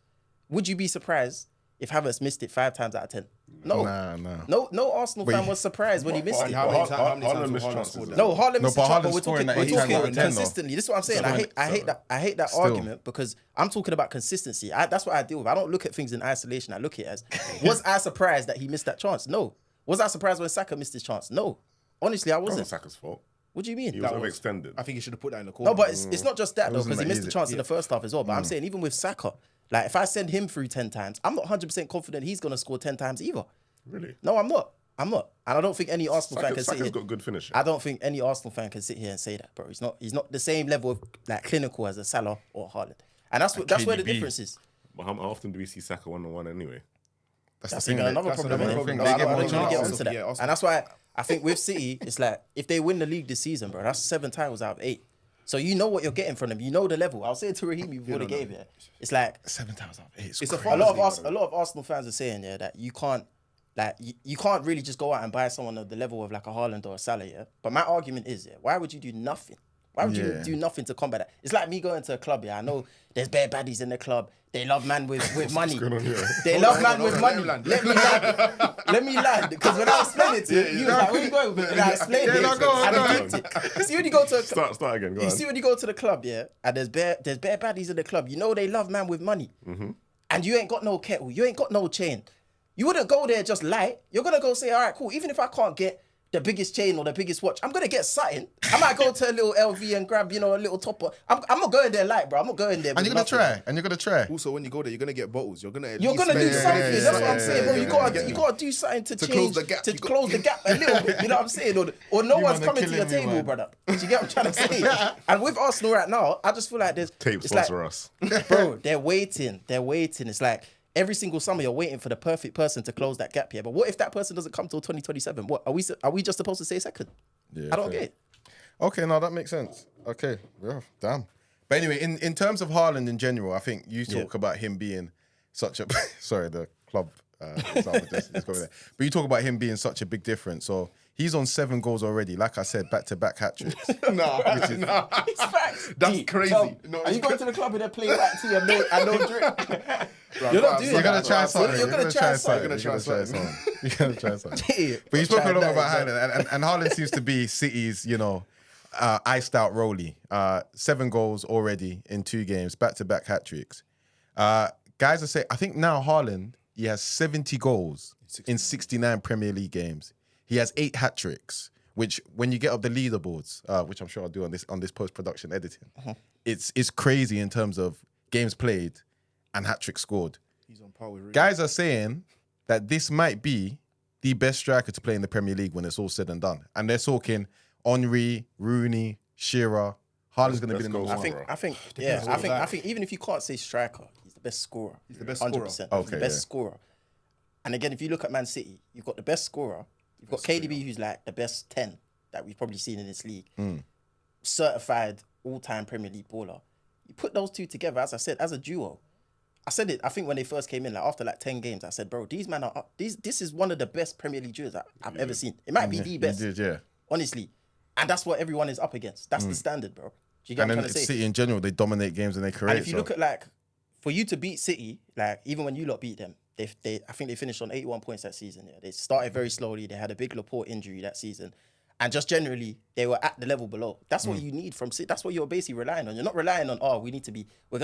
would you be surprised if Havertz missed it 5 times out of 10? No. Nah. No Arsenal fan was surprised when he missed it. How many Haaland times missed Haaland chances scored as that? well. No, Haaland No, missed but the shot, but Haaland's we're scoring talking, that 8 times out of 10 though. consistently. This is what I'm saying. I hate that argument because I'm talking about consistency. That's what I deal with. I don't look at things in isolation. I look at it as, was I surprised that he missed that chance? No. Was I surprised when Saka missed his chance? No. Honestly, I That wasn't wasn't. Saka's fault. What do you mean? He was overextended. I think you should have put that in the corner. No, but it's not just that though, wasn't because he that missed the easy. chance in the first half as well. But I'm saying even with Saka, like if I send him through 10 times, I'm not 100% confident he's gonna score 10 times either. Really? No, I'm not. And I don't think any Arsenal fan can sit Saka's here. got good finishing. I don't think any Arsenal fan can sit here and say that, bro. He's not the same level of like clinical as a Salah or Haaland. And that's where the KDB. difference is. But how often do we see Saka 1-on-1 anyway? That's the thing. even another That's problem. another innit? problem. No, They I give don't more even want to get chances. onto that. Yeah, Arsenal. And that's why I think with City, it's like if they win the league this season, bro, that's 7 titles out of 8. So you know what you're getting from them. You know the level. I was saying to Raheem before the game, yeah. It's like 7 times out of 8. It's a crazy. farm- a lot of Arsenal fans are saying, yeah, that you can't, like, you can't really just go out and buy someone of the level of like a Haaland or a Salah, yeah. But my argument is, yeah, why would you do nothing? Why would you Yeah. do nothing to combat that? It's like me going to a club, yeah. I know there's bare baddies in the club. They love man with money. They love man with money. Let me land. Because when I explain it to you, you was like, where you going with it? And I explained it. no, go on, And go I on. get it. See when you go to a Start again. Go you on. see when you go to the club, yeah, and there's bare baddies in the club. You know they love man with money, and you ain't got no kettle, you ain't got no chain. You wouldn't go there just light. You're gonna go say, all right, cool. Even if I can't get the biggest chain or the biggest watch, I'm gonna get something. I might go to a little LV and grab, a little topper. I'm not going there light, bro. I'm not going there. And you're gonna try. Also, when you go there, you're gonna get bottles. You're gonna You're gonna do something. That's what I'm saying, bro. You gotta do something to change, close the gap. to close the gap a little bit. You know what I'm saying? Or no one's man are coming to your killing me, table, man. brother. Do you get what I'm trying to say? And with Arsenal right now, I just feel like there's Tape it's like, sponsor us. bro. They're waiting. It's like every single summer you're waiting for the perfect person to close that gap here. But what if that person doesn't come till 2027? What are we just supposed to say second? Yeah, I don't fair. get it. Okay, no, that makes sense. Okay, yeah, damn. But anyway, in terms of Haaland in general, I think you talk about him being such a sorry, the club example just go with that. But you talk about him being such a big difference. So he's on 7 goals already. Like I said, back-to-back hat tricks. Nah. It's facts. That's crazy. No, Are you going to the club and they're playing white tea and no drink? Bro, You're not bro, doing You're that. gonna try something. You're gonna try something. You're gonna try something. You're gonna try something. Yeah, But you spoke a try lot that, about exactly. Haaland, and Haaland seems to be City's, iced out Rolly. 7 goals already in 2 games, back-to-back hat tricks. Guys are saying, I think now Haaland, he has 70 goals in 69 Premier League games. He has 8 hat tricks, which when you get up the leaderboards, which I'm sure I'll do on this post-production editing, it's crazy in terms of games played and hat trick scored. He's on par with Rooney. Guys are saying that this might be the best striker to play in the Premier League when it's all said and done. And they're talking Henry, Rooney, Shearer. Haaland's going to be the number Let's one. go. I think even if you can't say striker, he's the best scorer. He's the best 100%. scorer. He's Okay, the best yeah. scorer. And again, if you look at Man City, you've got the best scorer. You've got KDB, who's like the best 10 that we've probably seen in this league. Certified all-time Premier League baller. You put those two together, as I said, as a duo. I said it, I think when they first came in, like after like 10 games, I said, bro, these men are up. This is one of the best Premier League duos I've ever seen. It might be the best. You did, yeah. Honestly. And that's what everyone is up against. That's the standard, bro. Do you get And what I'm then trying to say? City in general, they dominate games and they create. And if you look at like, for you to beat City, like even when you lot beat them, I think they finished on 81 points that season. Yeah, they started very slowly. They had a big Laporte injury that season, And just generally, they were at the level below. That's what you need from City. That's what you're basically relying on. You're not relying on, we're going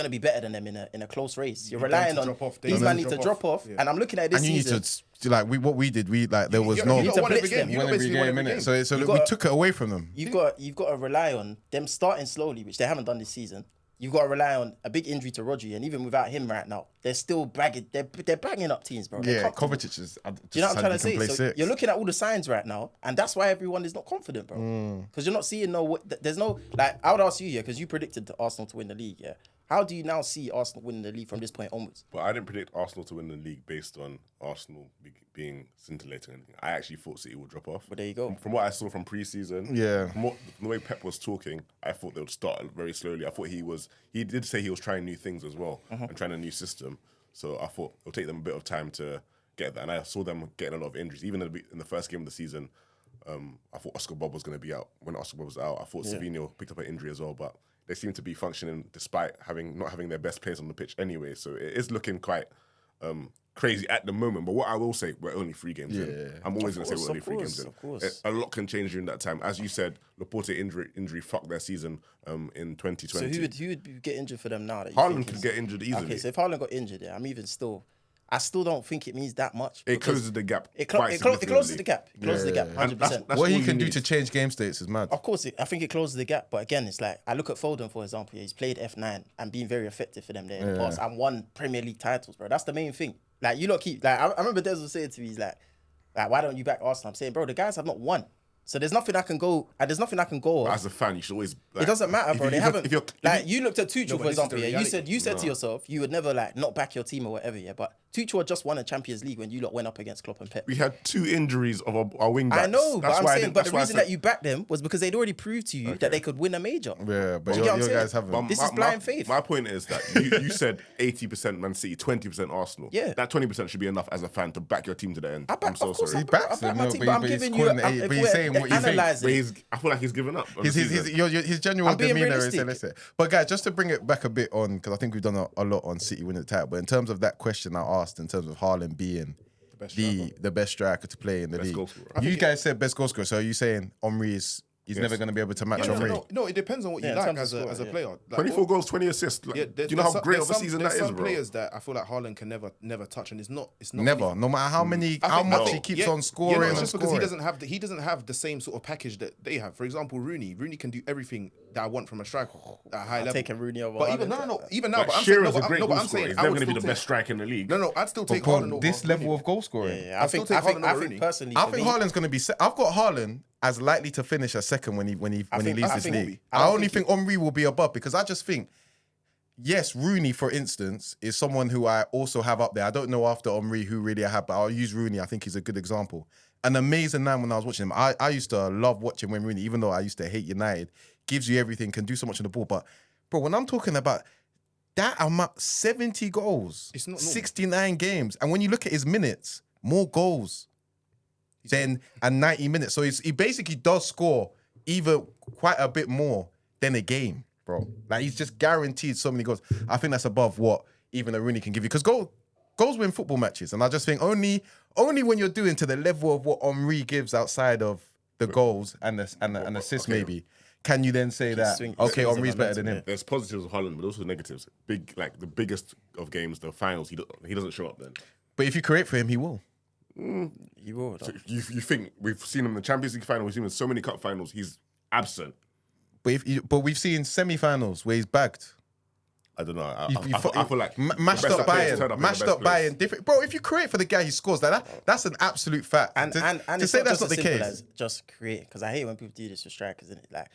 to be better than them in a close race. You're relying on these men need to drop off. Yeah. And I'm looking at this season. And you need to, what we did, there was no... You need to blitz them. Win every game, innit? So we took it away from them. You've got to rely on them starting slowly, which they haven't done this season. You've got to rely on a big injury to Rodri, and even without him right now, they're still bragging. They're banging up teams, bro. Yeah, Kovacic is. Do you know what I'm trying to say? So you're looking at all the signs right now, and that's why everyone is not confident, bro. Because you're not seeing there's no like. I would ask you, because you predicted Arsenal to win the league, yeah. How do you now see Arsenal winning the league from this point onwards? But I didn't predict Arsenal to win the league based on Arsenal being scintillating or anything. I actually thought City would drop off. But there you go. From what I saw from pre-season, from the way Pep was talking, I thought they would start very slowly. I thought he did say he was trying new things as well and trying a new system. So I thought it'll take them a bit of time to get that. And I saw them getting a lot of injuries. Even in the first game of the season, I thought Oscar Bob was going to be out. When Oscar Bob was out, I thought Savinho picked up an injury as well. But they seem to be functioning despite not having their best players on the pitch anyway. So it is looking quite crazy at the moment. But what I will say, we're only 3 games in. I'm always going to say we're only 3 games in. Of course. A lot can change during that time. As you said, Laporte injury fucked their season in 2020. So who would get injured for them now? Haaland could get injured easily. Okay, so if Haaland got injured, I still don't think it means that much. It closes the gap. It closes the gap. It closes the gap, 100%. That's what he can do to change game states is mad. Of course, I think it closes the gap. But again, it's like, I look at Foden, for example. He's played F9 and been very effective for them there in the past and won Premier League titles, bro. That's the main thing. Like, you lot keep... Like, I remember Des was saying to me, he's like, why don't you back Arsenal? I'm saying, bro, the guys have not won. So there's nothing I can go... There's nothing I can go... As a fan, you should always... Like, it doesn't matter, bro. They haven't... You looked at Tuchel, for example, you said to yourself, you would never, like, not back your team or whatever, yeah? But Tuchel had just won a Champions League when you lot went up against Klopp and Pep. We had 2 injuries of our wing backs. I know, but I'm saying, but the reason that you backed them was because they'd already proved to you that they could win a major. Yeah, but your guys haven't. This is blind faith. My point is that you said 80% Man City, 20% Arsenal. Yeah. That 20% should be enough as a fan to back your team to the end. I'm so sorry. He backs them, my team, but I'm giving you... But he's saying what you think. I feel like he's given up. His genuine demeanour is illicit. But guys, just to bring it back a bit on, because I think we've done a lot on City winning the title, but in terms of that question I asked, in terms of Haaland being the best striker to play in the league, you guys said best goal scorer. So are you saying Henry is... He's never going to be able to match Henry. No, it depends on what you like as a player. Like, 24 goals, 20 assists. Do you know how great of a season that is, bro? There's some players that I feel like Haaland can never touch, and it's not. Never, no matter how much he keeps on scoring. It's just because he doesn't have the same sort of package that they have. For example, Rooney can do everything that I want from a striker at a high level. Taking Rooney over. But even now, Shearer's a great goal scorer. He's never going to be the best striker in the league. No, I'd still take Haaland over this level of goal scoring. I think personally, I think Haaland's going to be. I've got Haaland as likely to finish a second when he leaves this league. I only think Henry will be above, because I just think, yes, Rooney, for instance, is someone who I also have up there. I don't know after Henry who really I have, but I'll use Rooney. I think he's a good example. An amazing man when I was watching him. I used to love watching when Rooney, even though I used to hate United, gives you everything, can do so much on the ball. But, bro, when I'm talking about that amount, 70 goals, it's not 69 games, and when you look at his minutes, more goals than 90 minutes. So he basically does score even quite a bit more than a game, bro. Like, he's just guaranteed so many goals. I think that's above what even a Rooney can give you. Because goals win football matches. And I just think only when you're doing to the level of what Henry gives outside of the goals and the assists maybe, can you then say that, okay, Henry's better than him? There's positives of Haaland, but also negatives. The biggest of games, the finals, he doesn't show up then. But if you create for him, he will. He will. So you think we've seen him in the Champions League final, we've seen him in so many cup finals, he's absent. But we've seen semi-finals where he's bagged. I don't know. I feel like mashed up Bayern, different. Bro, if you create for the guy, he scores. That's an absolute fact. And to say that's not the case, as just create, because I hate when people do this with strikers, isn't it? Like,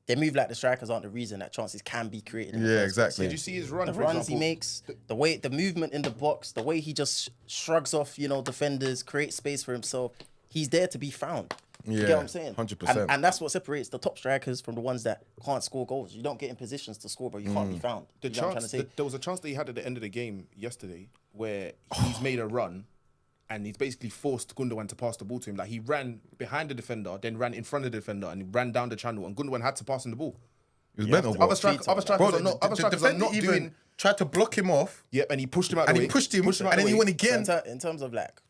they move like the strikers aren't the reason that chances can be created. Yeah, exactly. Did you see his run? The runs he makes, the movement in the box, the way he just shrugs off, defenders, creates space for himself. He's there to be found. You get what I'm saying? 100%. And that's what separates the top strikers from the ones that can't score goals. You don't get in positions to score, but you can't be found. There was a chance that he had at the end of the game yesterday where he's made a run and he's basically forced Gundogan to pass the ball to him. Like, he ran behind the defender, then ran in front of the defender, and he ran down the channel, and Gundogan had to pass him the ball. He was mental, bro. Other strikers are not doing... tried to block him off. Yep, and he pushed him out the way. And he pushed him, and then he went again. In terms of, like,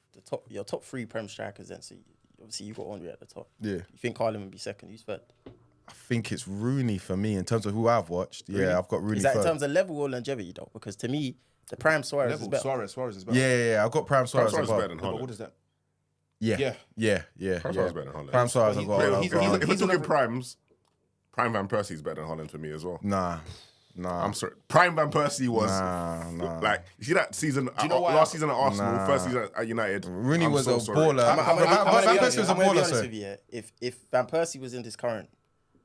your top 3 Prem strikers, then, so obviously you got Henry at the top. Yeah. You think Haaland would be second? Who's third? I think it's Rooney for me in terms of who I've watched. Yeah, I've got Rooney Is that third. in terms of level or longevity though? Because to me, the prime Suarez is better. Suarez is better. Yeah. I've got Prime Suarez Suarez as is well. better than Yeah, but Haaland. what is that? Yeah. Prime Suarez is better than Haaland. Prime Suarez as But well. he- I'll he's- go. he's- If we're talking primes, Prime Van Persie is better than Haaland for me as well. Nah. I'm sorry. Prime Van Persie was Nah. like, you see that season, you know why last season at Arsenal, Nah. first season at United. Rooney I'm was so a sorry. baller. I'm gonna Van be Persie was a baller, honest sir. with you. Yeah. If Van Persie was in this current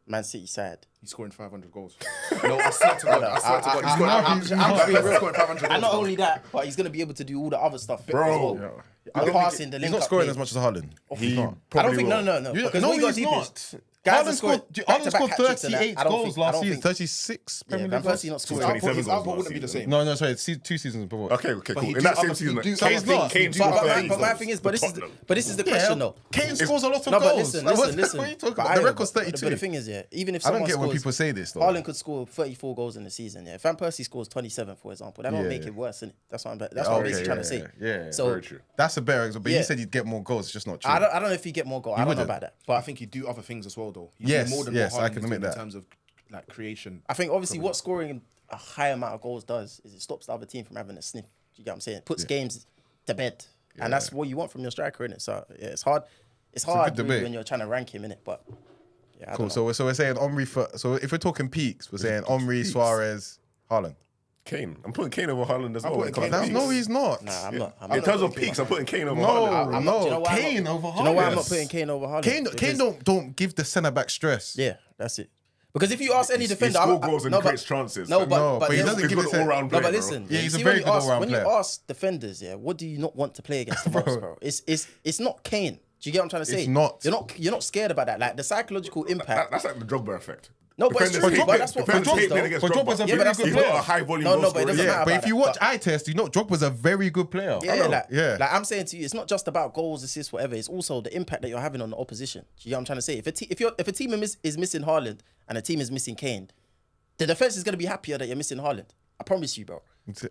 Man City side, He's scoring 500 goals. No, I swear to God. I swear to God. He's scoring I'm he's scoring scoring 500 and goals. not only that, but he's gonna be able to do all the other stuff, Bro. Well. The passing, the He's link not up scoring play. as much as Haaland. He I don't probably think will. no. Because No, what you got he's deep not. is guys Haaland have scored back-to-back scored hat-tricks and that. 38 I don't goals think- I last don't season. think- 36 Yeah, Premier Van League goals. Persie not scoring. 27 His goals output last wouldn't be the season. same. No, sorry, 2 seasons before. Okay, But cool. he In do that other- same season, he do Kane other things. Kane He do scored other 30 things. But my goals thing is, for but this is the question though. Kane scores a lot of No, but goals. listen. What are you talking about? The record's But 32. the thing is, yeah, even if I don't someone get when scores, people say this though. Haaland could score 34 goals in the season. Yeah, if Van Persie scores 27, for example, that don't Yeah, make yeah. it worse, innit? That's what I'm basically trying to say. Yeah, So very true. That's a better example. But Yeah. you said you'd get more goals. It's just not true. I don't know if you get more goals. I don't know wouldn't. about that, But I but think he'd do other things as well, though. He'd Yes, do more than yes, what I Haaland can is admit doing that. in terms of like creation. I think obviously what scoring a high amount of goals does is it stops the other team from having a sniff. Do you get what I'm saying? It puts games to bed, and that's what you want from your striker, innit? So yeah, it's hard. It's hard good really debate. when you're trying to rank him, innit? But yeah, I Cool. don't know. So we're saying Henry for. So if we're talking peaks, we're saying Henry, Suarez, Haaland. Kane. I'm putting Kane over Haaland as well. putting Kane Because- over- No, he's not. Nah, I'm not. I'm In not terms of putting Kane peaks, I'm putting Kane over No, Haaland. I'm not- do you know why I'm Kane not- over Haaland. Do you know why I'm not Yes. putting Kane over Haaland? Kane Because- don't give the centre back stress. Yeah, that's it. Because if you ask any He defender, scores goals and no, creates chances. No, No, but he there's- doesn't He's give got it an all-round No, player, but bro. listen, Yeah, you he's a see very when you good ask- all-round when player. you ask defenders, yeah, what do you not want to play against the most, bro? It's not Kane. Do you get what I'm trying to say? It's not. You're not scared about that. Like the psychological impact. That's like the Drogba effect. No, but it's Defenders true, hate- but that's what defenders fans hate though. playing against But Drogba. Drogba's a Yeah, very but that's good the He's player. got a high volume No, goal but it scorer. doesn't Yeah, matter but about if you that, watch but- eye test, you know Drogba's a very good player. Yeah, Yeah. like I'm saying to you, it's not just about goals, assists, whatever. It's also the impact that you're having on the opposition. Do you get what I'm trying to say? If a team is missing Haaland and a team is missing Kane, the defense is going to be happier that you're missing Haaland. I promise you, bro.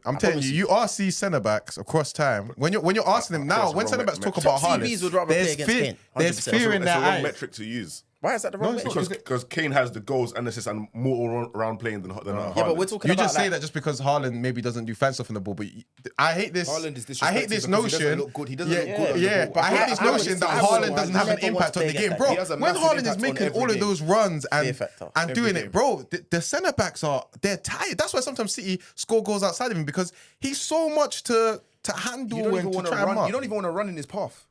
I'm telling you, you are see centre backs across time. When you're asking them now, That's when wrong centre backs talk metric. about Top CVs would rather Haaland, play against Kane, there's 100%. fear in It's a their wrong eyes. metric to use. Why is that the wrong it's way? not. Because Kane has the goals and assists and more around playing than Haaland. Yeah, but we're talking You about just say like, that just because Haaland maybe doesn't do fan stuff in the ball, but I hate this. Haaland is I disrespected hate this because he notion. doesn't look good. He doesn't look good on the yeah. ball. But I hate this I would- notion that I would- Haaland doesn't I have an never impact on want the to game, play bro. He has a When massive Haaland is impact on making every all of game. those runs Fear and factor. and doing game. it, bro, the centre backs they're tired. That's why sometimes City score goals outside of him because he's so much to handle You don't and even to want to try and run. mark. You don't even want to run in his path.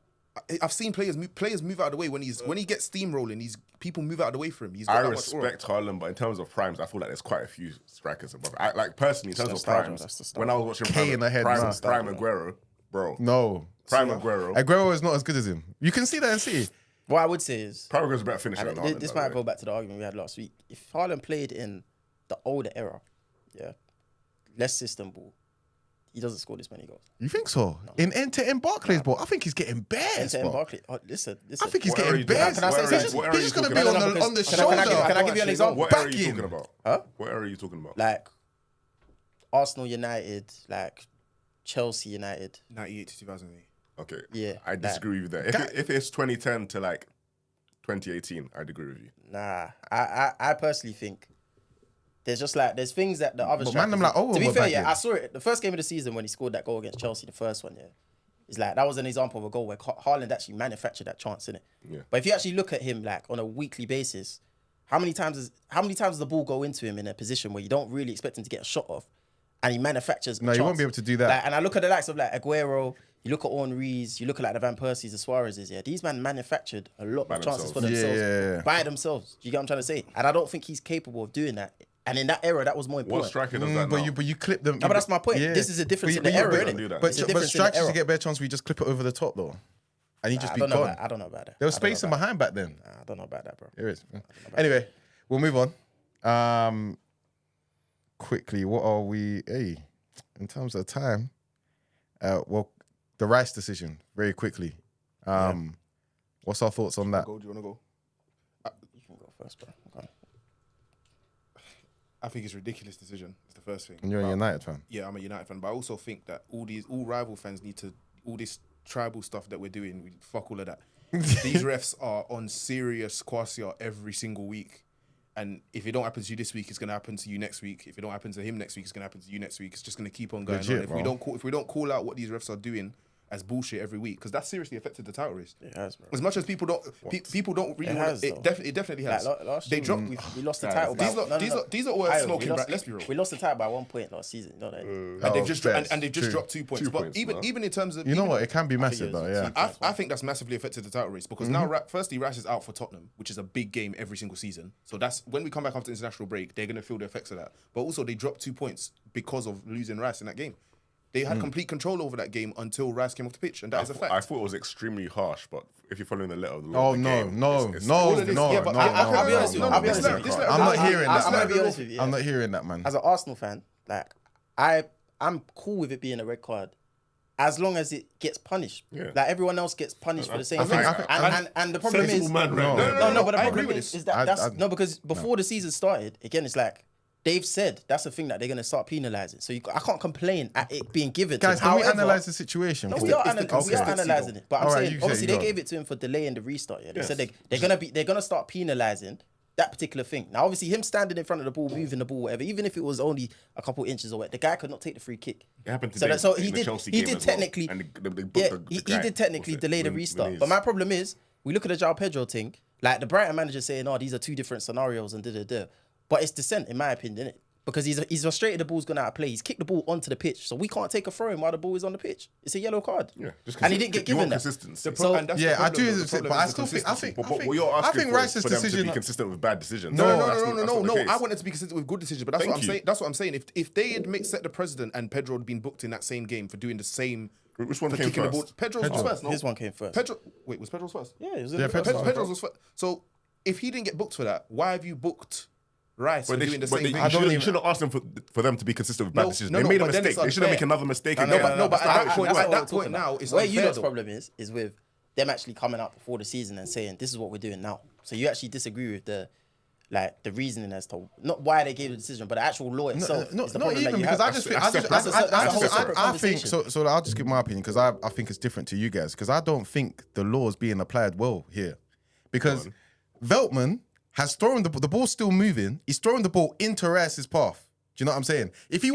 I've seen players move out of the way when he gets steamrolling. People move out of the way for him. He's got I that much aura. respect Haaland, but in terms of primes, I feel like there's quite a few strikers above. Like personally, in terms of nostalgia, primes, that's nostalgia. when I was watching Kane ahead, Prime nostalgia. Aguero, bro. No. Prime Aguero. Aguero is not as good as him. You can see that in City. what I would say is, Prime Aguero's a better finisher and than Haaland. this by the might way. go back to the argument we had last week. If Haaland played in the older era, yeah, less system ball, he doesn't score this many goals. You think so? In end-to-end Barclays ball, I think he's getting bears. And bro. Barkley, listen. I think he's What era are getting you talking bears. Can I say about? something? What era He's are just you going to talking be about? on the Can I shoulder. give you an example? What era are Back you in. talking about? Huh? What era are you talking about? Like Arsenal, United, like Chelsea, United. 98 to 2008. Okay. Yeah, I disagree with that. If it's 2010 to like 2018, I'd agree with you. Nah, I personally think there's things that the other But man, strikers them like, do. oh, To be we're fair, back yeah, in. I saw it the first game of the season when he scored that goal against Chelsea, the first one, yeah. It's like that was an example of a goal where Haaland actually manufactured that chance, innit? Yeah. But if you actually look at him like on a weekly basis, how many times does the ball go into him in a position where you don't really expect him to get a shot off, and he manufactures? No, a you won't chance? be able to do that. Like, and I look at the likes of like Aguero, you look at Henry's, you look at like the Van Persies, the Suarez's. Yeah, these men manufactured a lot By of chances for themselves. themselves Yeah. by themselves. Do you get what I'm trying to say? And I don't think he's capable of doing that. And in that era, that was more What important. striker does that now? But you clip them. No, but that's my point. This is a difference in the era, don't innit? do that. But It's a but difference in the strikers era. you get better chance where you just clip it over the top though, and you just I be don't know gone. about, I don't know about that. There was I don't know spacing about behind back then. that. I don't know about that, bro. There is. Anyway, we'll move on. Quickly, what are we? Hey, in terms of time, well, the Rice decision. Very quickly. What's our thoughts on that? Do you want to go? You can go first, bro. Okay. I think it's a ridiculous decision. It's the first thing. And you're a But- United fan. Yeah, I'm a United fan, but I also think that all rival fans need to all this tribal stuff that we're doing. Fuck all of that. these refs are on serious quassia every single week. And if it don't happen to you this week, it's gonna happen to you next week. If it don't happen to him next week, it's gonna happen to you next week. It's just gonna keep on going Legit, on. If we don't call out what these refs are doing as bullshit every week, because that seriously affected the title race. It has, bro. As much as people don't really want to, it definitely has. Like, last They year, dropped. we lost the title. These are all smoking. Let's be real. We lost the title by 1 point last season. You know that. And they've just dropped 2 points. But even in terms of, You know what? It can be massive though. Yeah. I think that's massively affected the title race because now, firstly, Rice is out for Tottenham, which is a big game every single season. So that's when we come back after international break, they're going to feel the effects of that. But also, they dropped 2 points because of losing Rice in that game. They had complete control over that game until Rice came off the pitch, and that is a fact. I thought it was extremely harsh, but if you're following the letter of the Oh law, no. I'm not hearing that. I'm gonna be honest with you. I'm not hearing that, man. As an Arsenal fan, like I'm cool with it being a red card, as long as it gets punished. Yeah. Like everyone else gets punished for the same thing. And the problem is, but the problem is that no, because before the season started, again, it's like they've said that's the thing that they're gonna start penalising. So I can't complain at it being given. Guys, to him. can we However, analyse the situation? No, we are analysing it. But I'm saying, obviously, they go. gave it to him for delaying the restart. Yeah, they said they're gonna start penalising that particular thing. Now, obviously, him standing in front of the ball, moving the ball, whatever, even if it was only a couple inches away, the guy could not take the free kick. It happened today. So in the Chelsea he game did as well. technically, And he did technically delay the restart. But my problem is, we look at the João Pedro thing. Like the Brighton manager saying, "Oh, these are two different scenarios," and da. But it's dissent, in my opinion, innit? Because he's frustrated the ball's gone out of play. He's kicked the ball onto the pitch, so we can't take a throw in while the ball is on the pitch. It's a yellow card. Yeah, and he didn't get given that. Consistency. I do. But I still think. What you're asking for Rice's for them to decision be consistent with bad decisions. No. I want it to be consistent with good decisions, but that's what I'm saying. That's what I'm saying. If they had set the precedent and Pedro had been booked in that same game for doing the same, Which one came first? Pedro's was first. No? His one came first. Was Pedro's first? Yeah, it was Pedro's was first. So if he didn't get booked for that, why have you booked Rice for doing the same thing? You shouldn't ask them for them to be consistent with bad decisions. They made a mistake. They shouldn't make another mistake again. But at that point now, it's where you lot's problem is with them actually coming out before the season and saying this is what we're doing now. So you actually disagree with the reasoning as to not why they gave the decision, but the actual law itself. Not even because I think so. I'll just give my opinion because I think it's different to you guys because I don't think the law is being applied well here because Veltman has thrown the ball's still moving. He's throwing the ball into Rice's path. Do you know what I'm saying? If he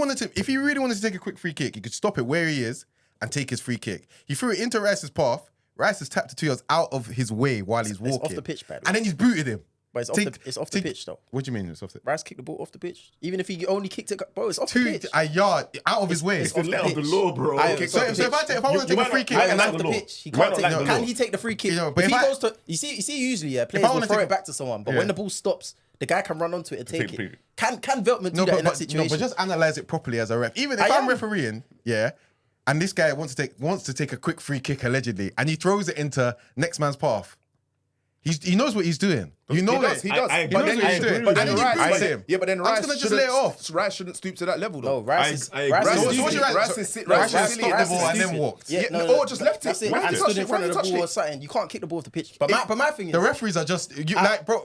really wanted to take a quick free kick, he could stop it where he is and take his free kick. He threw it into Rice's path. Rice has tapped the 2 yards out of his way while he's walking. It's off the pitch, bro. And then he's booted him. But it's off the pitch, though. What do you mean it's off the pitch? Rice kicked the ball off the pitch. Even if he only kicked it, bro, it's off the pitch. A yard out of his way. It's the letter of the law, bro. So if I want to take a free kick and off the pitch, he can't take. Can he take the free kick? If he goes to, you see, usually players will throw it back to someone, but when the ball stops, the guy can run onto it and take it. Can Veltman do that in that situation? No, but just analyze it properly as a ref. Even if I'm refereeing, and this guy wants to take a quick free kick allegedly, and he throws it into next man's path. He knows what he's doing. You know that he does. But then Rice gonna just lay it off. Rice shouldn't stoop to that level, though. No, Rice is stopped the ball and then walked. Or just left it. And stood in front of the ball or something. You can't kick the ball off the pitch. But my thing is the referees are just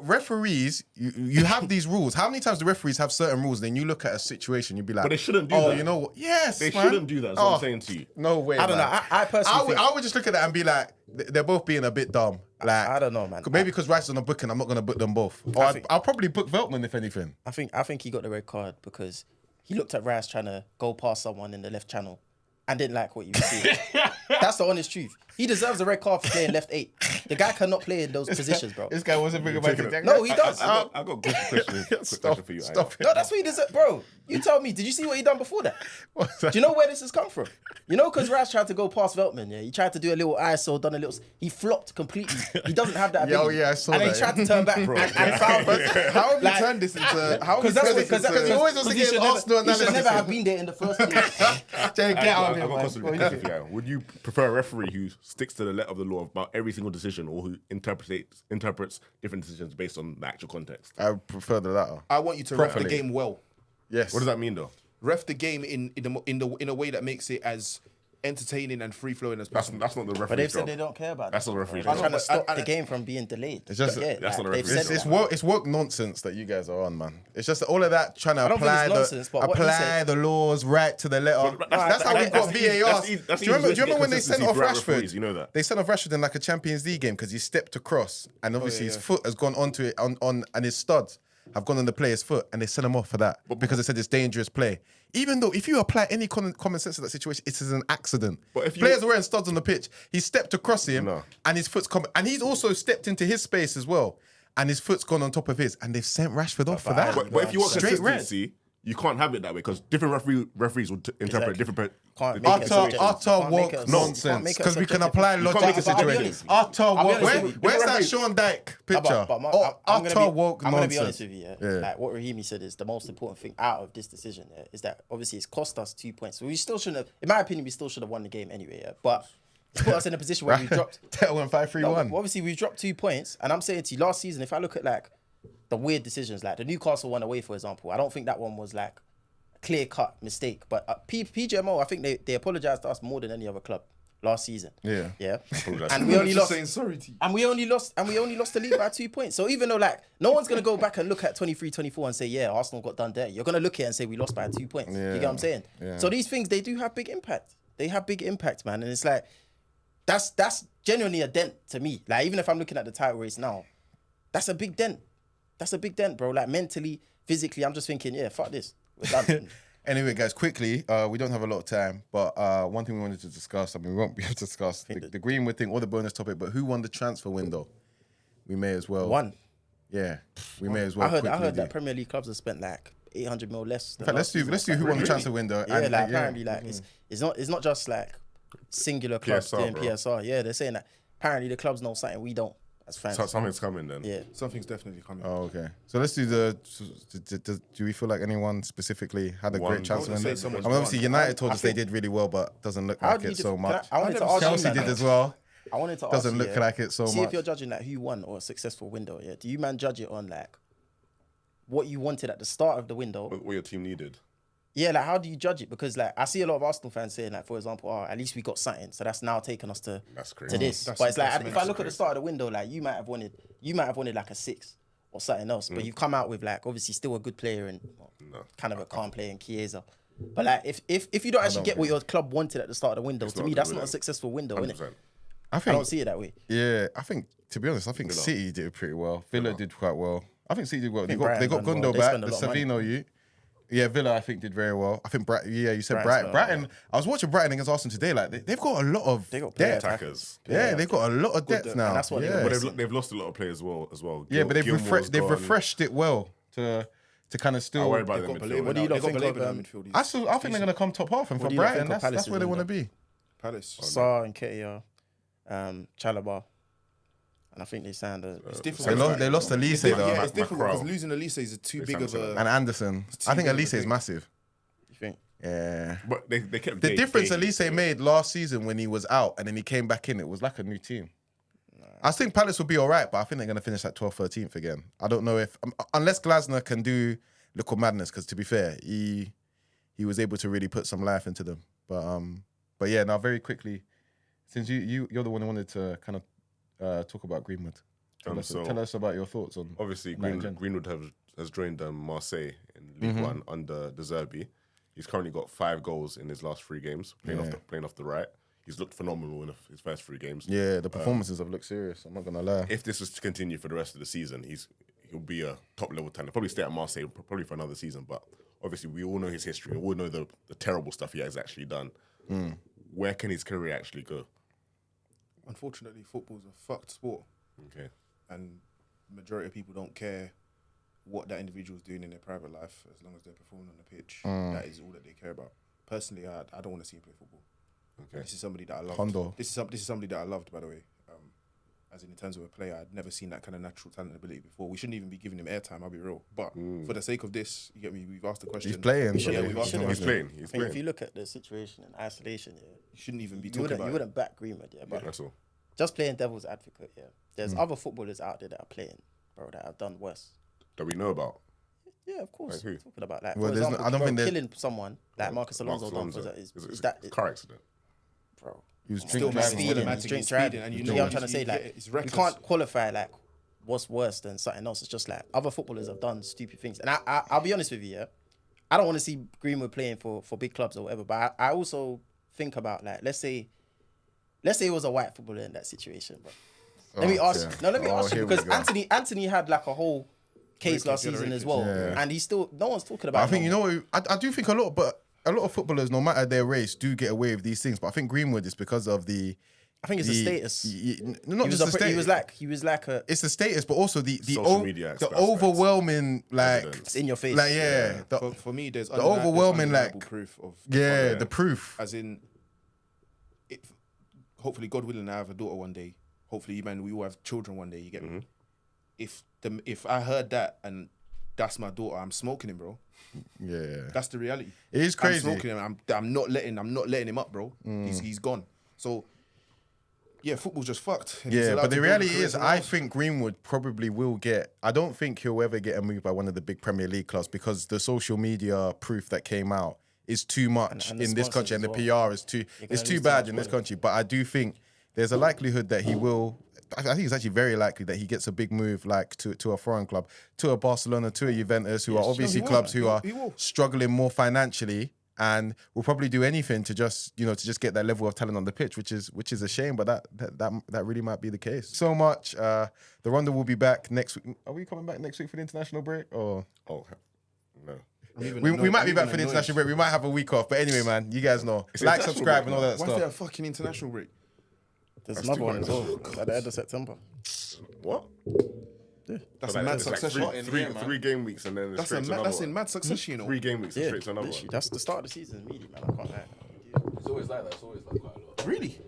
referees. You have these rules. How many times do referees have certain rules? Then you look at a situation, you'd be like, but they shouldn't do that. Oh, you know what? Yes, they shouldn't do that. That's what I'm saying to you. No way. I don't know. I personally, I would just look at that and be like, they're both being a bit dumb. Like I don't know, man. Maybe because Rice is on the booking, I'm not going to book them both. Or I'll probably book Veltman if anything. I think he got the red card because he looked at Rice trying to go past someone in the left channel and didn't like what he was seeing. That's the honest truth. He deserves a red card for playing left 8. The guy cannot play in those positions, bro. This guy wasn't big about it. No, he does. I got a quick question for you. Stop it. No, that's what he deserves, bro. You tell me. Did you see what he done before that? Do you know where this has come from? You know, because Rice tried to go past Veltman, he tried to do a little ISO, done a little. He flopped completely. He doesn't have that ability. I saw and that. And he tried to turn back and found. How have you turned this into? Because he always wants to get Arsenal analysis. He should never have been there in the first place. Get out of here, I've got a question for you. Would you prefer a referee who sticks to the letter of the law about every single decision, or who interprets different decisions based on the actual context? I prefer the latter. I want you to ref the game well. Yes. What does that mean, though? Ref the game in a way that makes it as entertaining and free flowing as That's possible. not the referee. But they've said they don't care about That's that. not the referee's They're job. trying to stop And- the game from being delayed. It's just that's not the they've referee's said job. that. It's woke nonsense that you guys are on, man. It's just all of that trying to don't think apply it's nonsense, but what he apply said- the laws right to the letter. That's how we got VAR. Do you remember when they sent off Rashford? You know that. They sent off Rashford in like a Champions League game because he stepped across and obviously his foot has gone onto it on and his studs have gone on the player's foot and they sent him off for that because they said it's dangerous play. Even though if you apply any common sense to that situation, it is an accident. But if you- Players are wearing studs on the pitch, he stepped across him No. and his foot's come and he's also stepped into his space as well and his foot's gone on top of his and they've sent Rashford off for that. But if you want Straight red. consistency, you can't have it that way because different referees will interpret different. Can't make it Utter subjective. utter Can't make woke it a- can't nonsense make it a because we can subjective. apply can't logic make to it subjective. situations. Utter I'll be woke. honest with you. Where's that Different Sean Dyke picture? But Utter woke I'm gonna be nonsense. honest with you. Yeah? Yeah. Like what Raheem said is the most important thing out of this decision. Yeah, is that obviously it's cost us 2 points. So we still shouldn't have. In my opinion, we still should have won the game anyway. Yeah, but it's put us in a position where we dropped. Tet went 5-3-1. No, obviously we dropped 2 points, and I'm saying to you, last season, if I look at like the weird decisions, like the Newcastle one away, for example, I don't think that one was like a clear-cut mistake. But PGMO, I think they apologized to us more than any other club last season. Yeah. Yeah. Apologise. And we only Just lost. saying sorry to you. And we only lost the league by 2 points. So even though like no one's gonna go back and look at 23-24 and say, yeah, Arsenal got done there. You're gonna look at it and say we lost by 2 points. You get what I'm saying? Yeah. So these things, they do have big impact. They have big impact, man. And it's like that's genuinely a dent to me. Like even if I'm looking at the title race now, that's a big dent. That's a big dent, bro. Like mentally, physically, I'm just thinking, yeah, fuck this. We're done. Anyway, guys, quickly, we don't have a lot of time, but one thing we wanted to discuss, I mean, we won't be able to discuss the Greenwood thing or the bonus topic, but who won the transfer window? We may as well. One. Yeah, we may as well. I heard quickly that do. Premier League clubs have spent like 800 mil less. In fact, let's do who won the transfer window. Yeah, and, like apparently, like it's not just like singular clubs PSR, doing bro. PSR. Yeah, they're saying that apparently the clubs know something we don't as fans. Something's coming then. Yeah, Something's definitely coming. Oh, okay. So let's do do we feel like anyone specifically had a One. great transfer I wouldn't window? say someone's I mean, obviously, won. United told I us they think- did really well, but doesn't look How like do you it def- so can much. I wanted to ask you Chelsea that, did though. as well. I wanted to Doesn't ask look you, like it so see much. if you're judging like who won or a successful window. Yeah, do you man judge it on like what you wanted at the start of the window? What your team needed. Yeah, like how do you judge it? Because like I see a lot of Arsenal fans saying like, for example, oh, at least we got something, so that's now taken us to That's crazy. this. That's- But it's like that's if I look at the start of the window, like you might have wanted like a 6 or something else, but you've come out with like obviously still a good player and kind of a calm player in Chiesa. But like if you don't actually get what your club wanted at the start of the window, to not me good, that's is not it? a successful window, innit? 100%. I I think don't see it that way. Yeah, I think to be honest, I think City did pretty well. Villa did quite well. I think City did well. They got Brighton done Gundo well. They back. spend a The lot of money. Savino youth. Yeah, Villa I think did very well. I think you said Brighton Brighton. spent a lot, I was watching Brighton against Arsenal today. Like they've got a lot of They got player depth. Attackers. Yeah, they've got a lot of depth now. and that's what they yeah. got. But they've lost a lot of players as well. Yeah, but they've Gilmore's gone. refreshed it well to kind of still. I worry about They've them got midfield. Baleba What do you now. lot They've got think of, Baleba now midfield. I think they're gonna come top half, and What for do you lot Brighton, think of that's where they want to Palace's be. Palace. Saar and Ketia, Chalobah, and I think they signed a. It's difficult. They lost Elise though, Yeah, it's difficult because Macron. losing Elise is too big of a. and Anderson. I think big of a Elise is thing. massive. You think? Yeah. But they kept The Gay- difference Gay. Elise made last season when he was out and then he came back in, it was like a new team. I think Palace will be all right, but I think they're going to finish at 12th, 13th again. I don't know if, unless Glasner can do little madness, because to be fair, he was able to really put some life into them. But yeah, now very quickly, since you're the one who wanted to kind of talk about Greenwood, tell us about your thoughts on. Obviously, Like, Greenwood has joined Marseille in League One under De Zerbi. He's currently got 5 goals in his last 3 games, playing off the right. He's looked phenomenal in his first 3 games. Yeah, the performances have looked serious. I'm not gonna lie. If this was to continue for the rest of the season, he'll be a top level talent. Probably stay at Marseille probably for another season. But obviously, we all know his history. We all know the terrible stuff he has actually done. Where can his career actually go? Unfortunately, football's a fucked sport, Okay. and the majority of people don't care what that individual's doing in their private life as long as they're performing on the pitch. That is all that they care about. Personally, I don't want to see him play football. Okay. This is somebody that I loved. Hondo. This is somebody that I loved, by the way. As in terms of a player, I'd never seen that kind of natural talent and ability before. We shouldn't even be giving him airtime, I'll be real. But for the sake of this, you get me, we've asked the question. He's playing. Yeah, so we've asked the He's question. playing. I He's think if playing. you look at the situation in isolation, yeah, You shouldn't even be you talking about wouldn't back Greenwood, yeah, but That's all. just playing devil's advocate, yeah. There's other footballers out there that are playing, bro, that have done worse. That we know about. Yeah, of course. Like who? Talking about like, Well, for there's no- example, I don't think there's- killing someone like Marcus Alonso done. Alonso. Is It's that a car accident. bro. He was Still drink mad, driving. still Speeding, mad he's to drink be driving. speeding, and You you know know what I'm trying to say? Like, it's you reckless. can't qualify like what's worse than something else. It's just like other footballers have done stupid things. And I'll be honest with you, yeah. I don't want to see Greenwood playing for big clubs or whatever, but I also think about like, let's say it was a white footballer in that situation, bro. Let me ask you here we because go. Anthony had like a whole case last season as well, and he's still no one's talking about. I think I do think a lot of footballers, no matter their race, do get away with these things. But I think Greenwood is because of the. I think it's the status. Not just the status. He was like a. It's the status, but also the Social media the aspects. overwhelming like Evidence. In your face. like the For me, there's overwhelming, undeniable like- proof of the proof. as in, if hopefully God willing, I have a daughter one day. Hopefully, man, we all have children one day. You get me? If I heard that and that's my daughter, I'm smoking him, bro. Yeah, That's the reality. it is crazy. I'm smoking him. I'm not letting him up, bro. He's gone. So yeah, football's just fucked. And he's Yeah, allowed but the to build a reality career is, somewhere I else. think Greenwood probably will get. I don't think he'll ever get a move by one of the big Premier League clubs because the social media proof that came out is too much And the in this country, and the sponsors as PR is too. You're It's gonna too lose too bad much in this money. country. But I do think there's a likelihood that he will. I think it's actually very likely that he gets a big move, like to a foreign club, to a Barcelona, to a Juventus, who are obviously he will. clubs who are He will. struggling more financially. And will probably do anything to just get that level of talent on the pitch, which is a shame, but that really might be the case. So much. The Rondo will be back next week. Are we coming back next week for the international break? Or Oh, no. we might be back for the international break. We might have a week off, but anyway, man, you guys know. Like, international subscribe, break and all that Why is there a stuff. fucking international break? There's That's another too one much. as well at the end of September. What? That's So a mad it's like succession. three game weeks and then That's straight to another in one. mad succession, you know. 3 game weeks and Yeah, straight to another literally, one. that's the start of the season, really, man. I can't lie. It's always like that. It's always like quite a lot. Really?